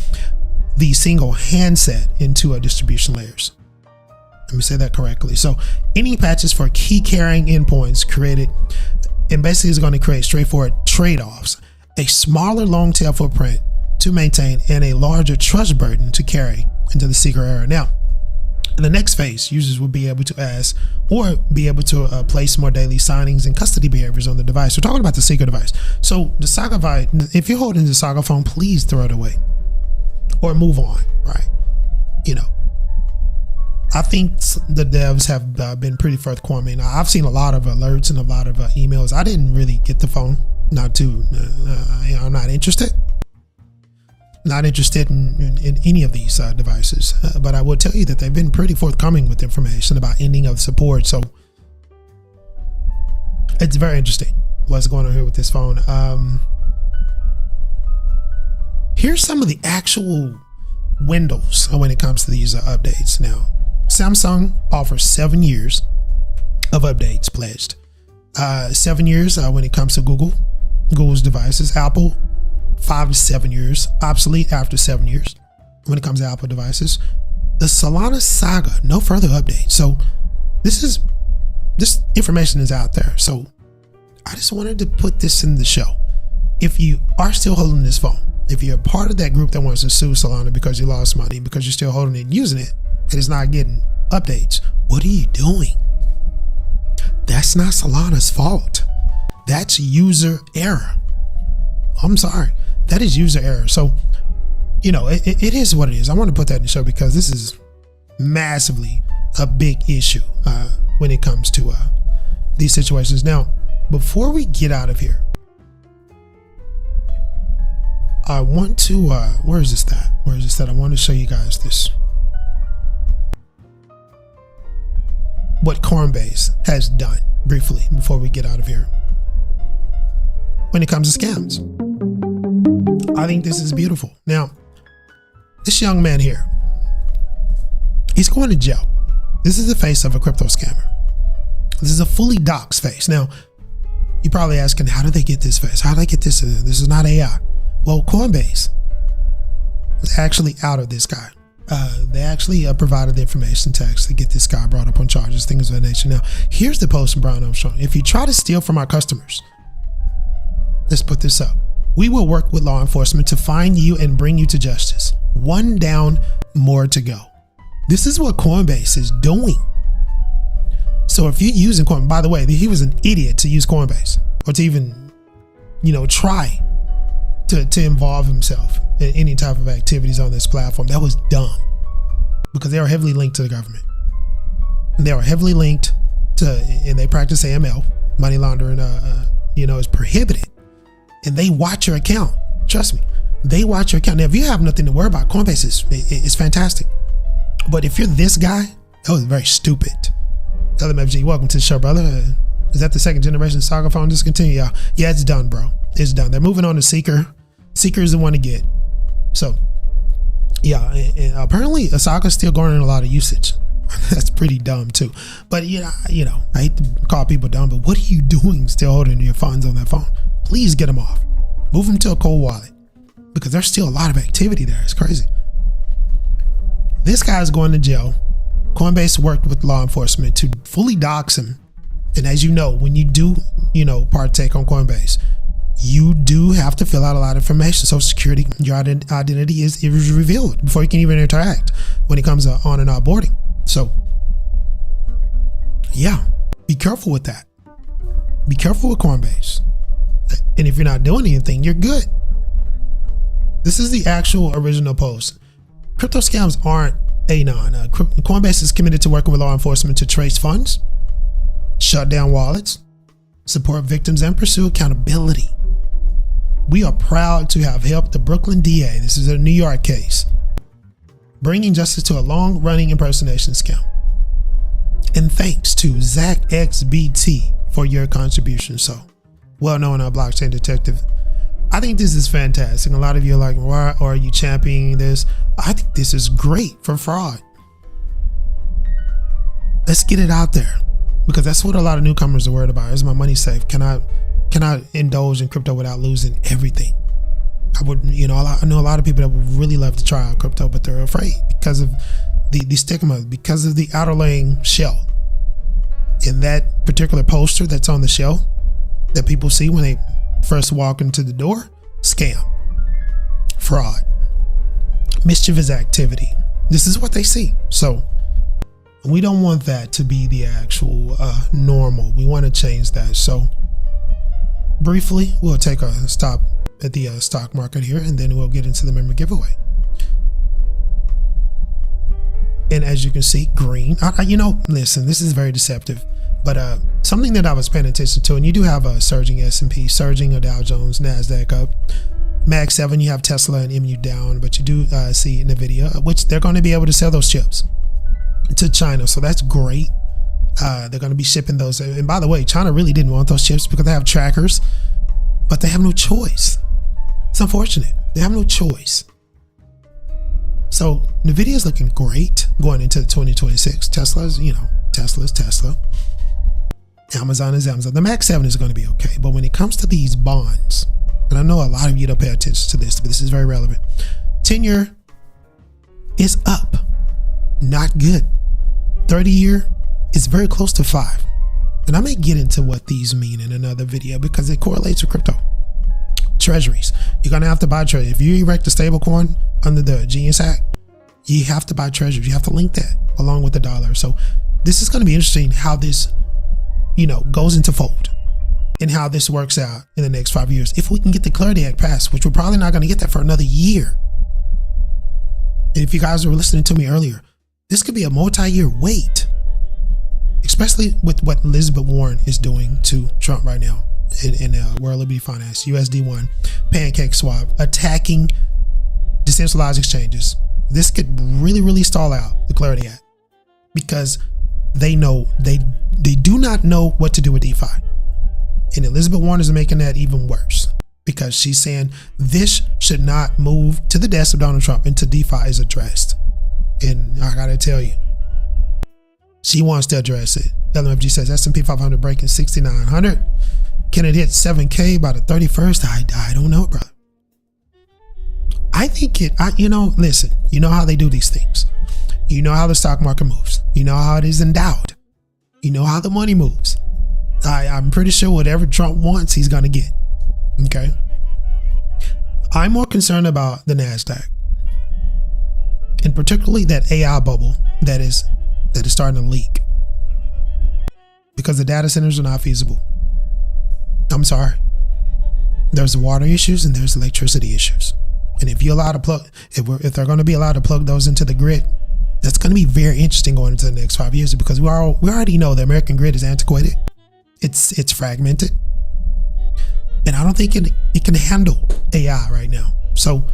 the single handset into distribution layers. Let me say that correctly. So any patches for key carrying endpoints created, and basically is going to create straightforward trade-offs, a smaller long tail footprint to maintain, and a larger trust burden to carry into the Seeker era. Now, in the next phase, users will be able to ask or be able to place more daily signings and custody behaviors on the device. We're talking about the Seeker device. So the Saga, if you're holding the Saga phone, please throw it away or move on, right? You know, I think the devs have been pretty forthcoming. I've seen a lot of alerts and a lot of emails. I didn't really get the phone. I'm not interested. Not interested in any of these devices, but I will tell you that they've been pretty forthcoming with information about ending of support. So it's very interesting what's going on here with this phone. Here's some of the actual windows when it comes to these updates. Now, Samsung offers 7 years of updates pledged. 7 years when it comes to Google's devices. Apple, 5 to 7 years, obsolete after 7 years when it comes to Apple devices. The Solana Saga, no further updates. So this information is out there. So I just wanted to put this in the show. If you are still holding this phone, if you're a part of that group that wants to sue Solana because you lost money, because you're still holding it and using it, and it's not getting updates. What are you doing? That's not Solana's fault. That's user error. I'm sorry. That is user error. So, you know, it is what it is. I want to put that in the show because this is massively a big issue when it comes to these situations. Now, before we get out of here, I want to, where is this at? Where is this at? I want to show you guys this. What Coinbase has done briefly before we get out of here. When it comes to scams, I think this is beautiful. Now, this young man here, he's going to jail. This is the face of a crypto scammer. This is a fully doxed face. Now, you're probably asking, how did they get this face? How did they get this? This is not AI. Well, Coinbase was actually out of this guy. They actually provided the information to actually get this guy brought up on charges, things of that nature. Now, here's the post from Brian Armstrong. If you try to steal from our customers, let's put this up. We will work with law enforcement to find you and bring you to justice. One down, more to go. This is what Coinbase is doing. So if you're using Coinbase, by the way, he was an idiot to use Coinbase or to even, you know, try to involve himself in any type of activities on this platform. That was dumb because they are heavily linked to the government. They are heavily linked to, and they practice AML, money laundering, is prohibited. And they watch your account. Trust me, they watch your account. Now, if you have nothing to worry about, Coinbase is fantastic. But if you're this guy, that was very stupid. LMFG, welcome to the show, brother. Is that the second generation Saga phone discontinue? Yeah, it's done, bro. It's done. They're moving on to Seeker. Seeker is the one to get. So, yeah, and apparently Osaka's still garnering a lot of usage. That's pretty dumb too. But you know, I hate to call people dumb, but what are you doing still holding your funds on that phone? Please get them off. Move them to a cold wallet because there's still a lot of activity there. It's crazy. This guy's going to jail. Coinbase worked with law enforcement to fully dox him. And as you know, when you do, partake on Coinbase, you do have to fill out a lot of information. Social security, your identity is revealed before you can even interact when it comes to on and off boarding. So yeah, be careful with that. Be careful with Coinbase. And if you're not doing anything, you're good. This is the actual original post. Crypto scams aren't anon. Coinbase is committed to working with law enforcement to trace funds, shut down wallets, support victims, and pursue accountability. We are proud to have helped the Brooklyn DA, this is a New York case, bringing justice to a long-running impersonation scam. And thanks to Zach XBT for your contribution. So, well-known blockchain detective. I think this is fantastic. A lot of you are like, why are you championing this? I think this is great for fraud. Let's get it out there because that's what a lot of newcomers are worried about. Is my money safe? Can I indulge in crypto without losing everything? I would, I know a lot of people that would really love to try out crypto, but they're afraid because of the stigma, because of the outer laying shell. In that particular poster that's on the shell that people see when they first walk into the door, scam, fraud, mischievous activity. This is what they see. So we don't want that to be the actual normal. We want to change that. So briefly, we'll take a stop at the stock market here, and then we'll get into the member giveaway. And as you can see, green. Listen, this is very deceptive, but something that I was paying attention to, and you do have a surging S&P, surging a Dow Jones, NASDAQ up, Mag 7, you have Tesla and MU down, but you do see NVIDIA, which they're going to be able to sell those chips to China. So that's great. They're going to be shipping those. And by the way, China really didn't want those chips because they have trackers, but they have no choice. It's unfortunate. They have no choice. So NVIDIA is looking great going into 2026. Tesla's Tesla. Amazon is Amazon. The Max 7 is going to be okay. But when it comes to these bonds, and I know a lot of you don't pay attention to this, but this is very relevant. 10-year is up. Not good. 30-year is very close to 5. And I may get into what these mean in another video because it correlates with crypto. Treasuries. You're going to have to buy treasuries. If you erect a stable coin under the Genius Act, You have to buy treasuries. You have to link that along with the dollar. So this is going to be interesting how this, goes into fold and how this works out in the next 5 years. If we can get the Clarity Act passed, which we're probably not going to get that for another year. And if you guys were listening to me earlier, this could be a multi-year wait, especially with what Elizabeth Warren is doing to Trump right now in World Liberty Finance, USD1, Pancake Swap, attacking decentralized exchanges. This could really, really stall out the Clarity Act because they do not know what to do with DeFi. And Elizabeth Warren is making that even worse because she's saying this should not move to the desk of Donald Trump until DeFi is addressed. And I gotta tell you, she wants to address it. LMFG says S&P 500 breaking 6,900. Can it hit 7K by the 31st? I don't know, brother. I think listen, you know how they do these things. You know how the stock market moves. You know how it is endowed. You know how the money moves. I'm pretty sure whatever Trump wants, he's going to get. Okay. I'm more concerned about the NASDAQ and particularly that AI bubble that is starting to leak because the data centers are not feasible. I'm sorry. There's water issues and there's electricity issues. And if you're allowed to plug, if they're going to be allowed to plug those into the grid, that's going to be very interesting going into the next 5 years because we already know the American grid is antiquated. It's fragmented. And I don't think it can handle AI right now. So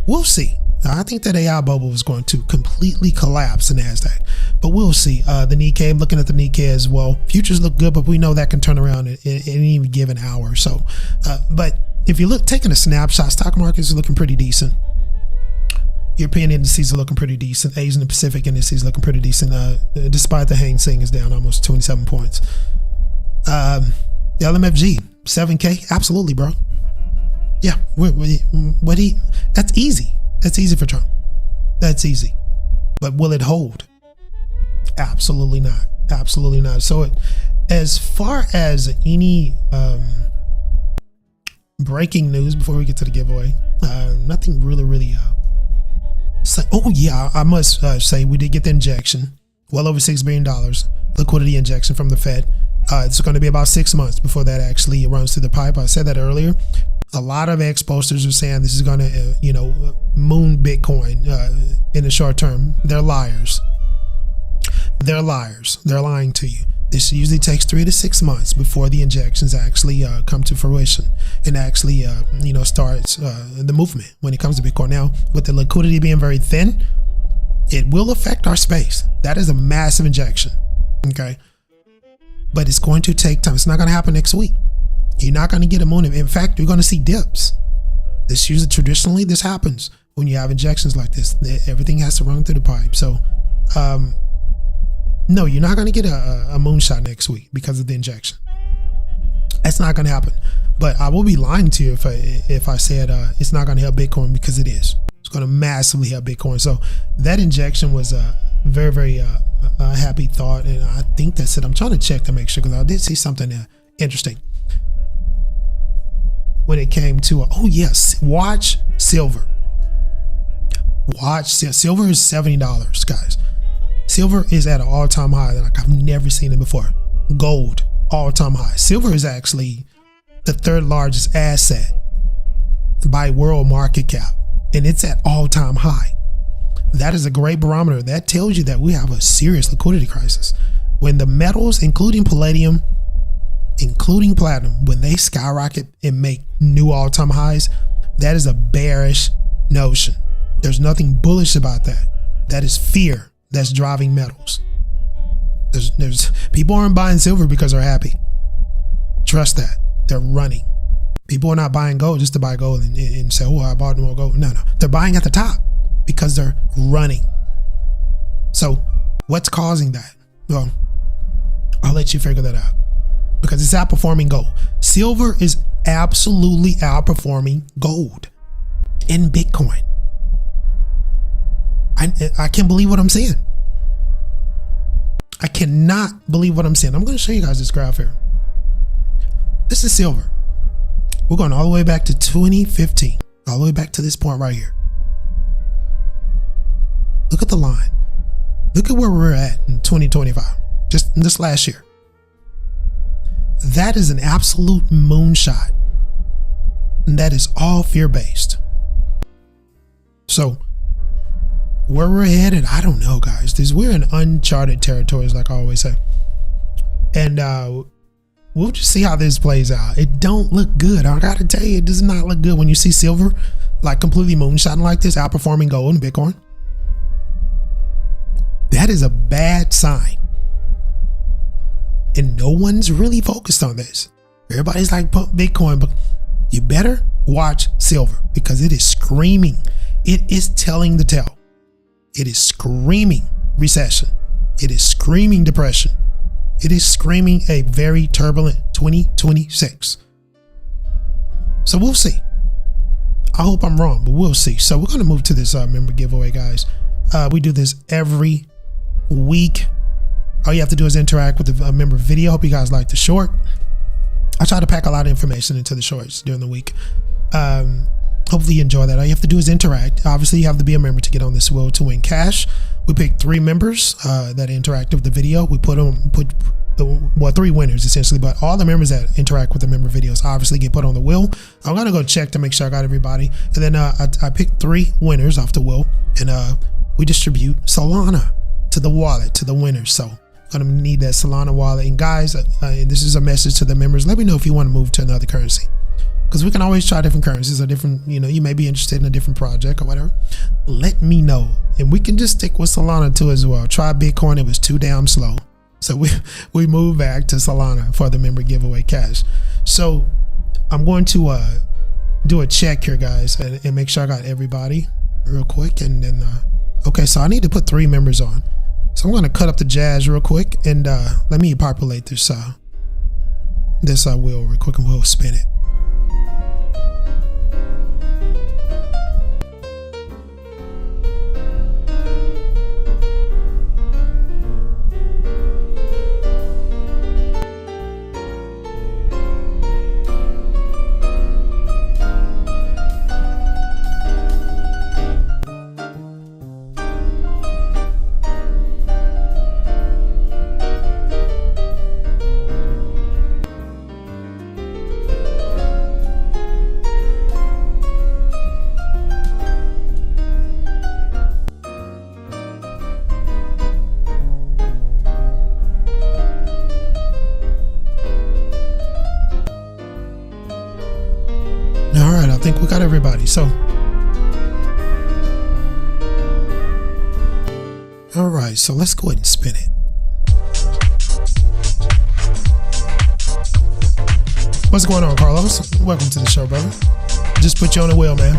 we'll see. I think that AI bubble is going to completely collapse in NASDAQ, but we'll see. The Nikkei, I'm looking at the Nikkei as well. Futures look good, but we know that can turn around in any given hour. So, but if you look, taking a snapshot, stock markets are looking pretty decent. European indices are looking pretty decent. Asian and Pacific indices looking pretty decent, despite the Hang Seng is down almost 27 points. The LMFG, 7K, absolutely, bro. Yeah, that's easy. That's easy for Trump. That's easy. But will it hold? Absolutely not. Absolutely not. So as far as any breaking news before we get to the giveaway, nothing really oh yeah, I must say we did get the injection, well over $6 billion liquidity injection from the Fed. It's going to be about 6 months before that actually runs through the pipe. I said that earlier. A lot of ex-posters are saying this is going to, moon Bitcoin in the short term. They're liars. They're liars. They're lying to you. This usually takes 3 to 6 months before the injections actually come to fruition and actually, starts the movement when it comes to Bitcoin. Now, with the liquidity being very thin, it will affect our space. That is a massive injection. Okay. But it's going to take time. It's not going to happen next week. You're not going to get a moon. In fact, you're going to see dips. Traditionally, this happens when you have injections like this. Everything has to run through the pipe. So, no, you're not going to get a moonshot next week because of the injection. That's not going to happen. But I will be lying to you if I said it's not going to help Bitcoin, because it is. It's going to massively help Bitcoin. So that injection was a very, very happy thought. And I think that's it. I'm trying to check to make sure, because I did see something interesting when it came to, watch silver. Silver is $70, guys. Silver is at an all-time high. Like, I've never seen it before. Gold, all-time high. Silver is actually the third largest asset by world market cap, and it's at all-time high. That is a great barometer. That tells you that we have a serious liquidity crisis. When the metals, including palladium, including platinum, when they skyrocket and make new all-time highs, that is a bearish notion. There's nothing bullish about that. That is fear that's driving metals. There's people aren't buying silver because they're happy. Trust that. They're running. People are not buying gold just to buy gold and say, I bought more gold. No. They're buying at the top because they're running. So what's causing that? Well, I'll let you figure that out, because it's outperforming gold. Silver is absolutely outperforming gold in Bitcoin. I can't believe what I'm seeing. I cannot believe what I'm seeing. I'm going to show you guys this graph here. This is silver. We're going all the way back to 2015, all the way back to this point right here. Look at the line. Look at where we're at in 2025, just this last year. That is an absolute moonshot. And that is all fear-based. So where we're headed, I don't know, guys. We're in uncharted territories, like I always say. And we'll just see how this plays out. It don't look good. I gotta tell you, it does not look good when you see silver like completely moonshotting like this, outperforming gold and Bitcoin. That is a bad sign. And no one's really focused on this. Everybody's like, pump Bitcoin, but you better watch silver because it is screaming. It is telling the tale. It is screaming recession. It is screaming depression. It is screaming a very turbulent 2026. So we'll see. I hope I'm wrong, but we'll see. So we're going to move to this member giveaway, guys. We do this every week. All you have to do is interact with the member video. Hope you guys like the short. I try to pack a lot of information into the shorts during the week. Hopefully you enjoy that. All you have to do is interact. Obviously, you have to be a member to get on this wheel to win cash. We picked 3 members that interact with the video. We put 3 winners essentially, but all the members that interact with the member videos obviously get put on the wheel. I'm gonna go check to make sure I got everybody, and then I picked 3 winners off the wheel, and we distribute Solana to the wallet to the winners. So gonna need that Solana wallet. And guys, this is a message to the members. Let me know if you want to move to another currency, because we can always try different currencies or different, you may be interested in a different project or whatever. Let me know, and we can just stick with Solana too as well. Try Bitcoin, it was too damn slow. So we moved back to Solana for the member giveaway cash. So I'm going to do a check here, guys, and make sure I got everybody real quick. And then, okay, so I need to put 3 members on. So I'm going to cut up the jazz real quick, and let me populate this wheel real quick, and we'll spin it. I think we got everybody. So all right, so let's go ahead and spin it. What's going on, Carlos? Welcome to the show, brother. Just put you on the wheel, man.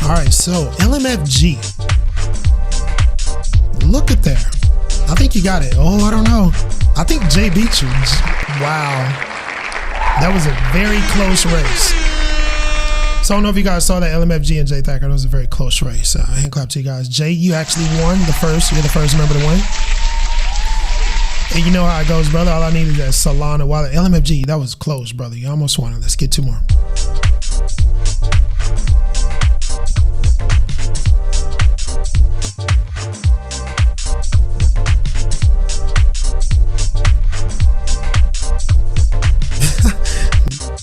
All right, so LMFG, look at there. I think you got it. Oh, I don't know. I think Jay beat you. Wow. That was a very close race. So I don't know if you guys saw that LMFG and Jay Thacker. That was a very close race. Hand clap to you guys. Jay, you actually won the first. You're the first member to win. And you know how it goes, brother. All I need is that Solana wallet. LMFG, that was close, brother. You almost won it. Let's get 2 more.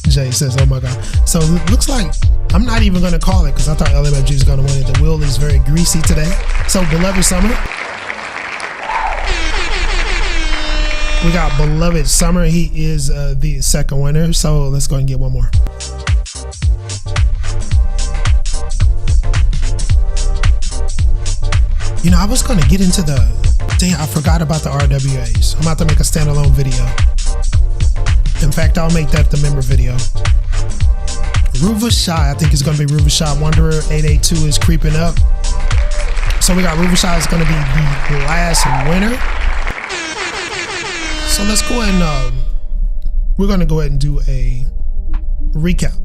Jay says, oh my God. So it looks like I'm not even going to call it, because I thought LMFG was going to win it. The wheel is very greasy today. So Beloved Summer. We got Beloved Summer. He is the second winner. So let's go and get 1 more. I was going to get into I forgot about the RWAs. I'm about to make a standalone video. In fact, I'll make that the member video. Ruva Shy, I think it's going to be Ruva Shy Wanderer. 882 is creeping up. So we got Ruva Shy is going to be the last winner. So let's go ahead and we're going to go ahead and do a recap.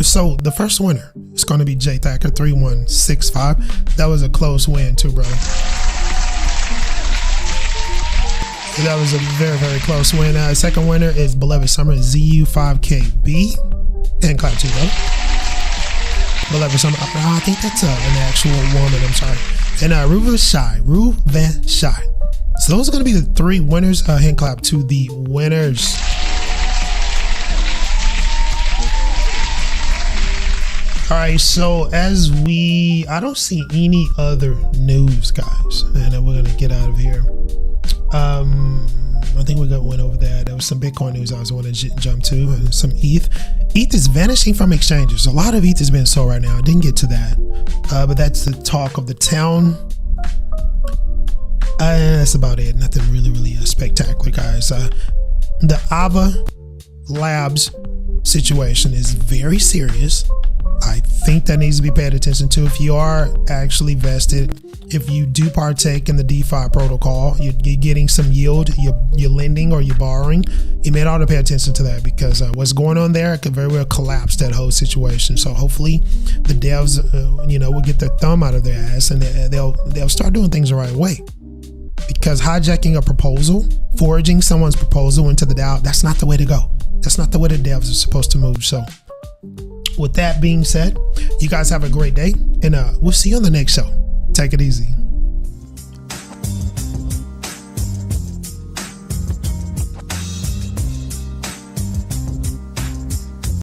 So the first winner is going to be Jay Thacker 3165. That was a close win too, brother. That was a very, very close win. Second winner is Beloved Summer ZU5KB. And clap to you, brother. But like for some, I think that's an actual woman. I'm sorry. And Ruva Shy. So those are going to be the 3 winners. Hand clap to the winners. All right, so I don't see any other news, guys, and then we're gonna get out of here. I think went over that. There was some Bitcoin news I was want to jump to. Some ETH. ETH is vanishing from exchanges. A lot of ETH has been sold right now. I didn't get to that, but that's the talk of the town. That's about it. Nothing really spectacular, guys. The Ava Labs situation is very serious. I think that needs to be paid attention to. If you are actually vested, if you do partake in the DeFi protocol, you're getting some yield, you're lending or you're borrowing, you may ought to pay attention to that, because what's going on there could very well collapse that whole situation. So hopefully the devs, will get their thumb out of their ass, and they'll start doing things the right way. Because hijacking a proposal, forging someone's proposal into the DAO, that's not the way to go. That's not the way the devs are supposed to move. So with that being said, you guys have a great day, and we'll see you on the next show. Take it easy.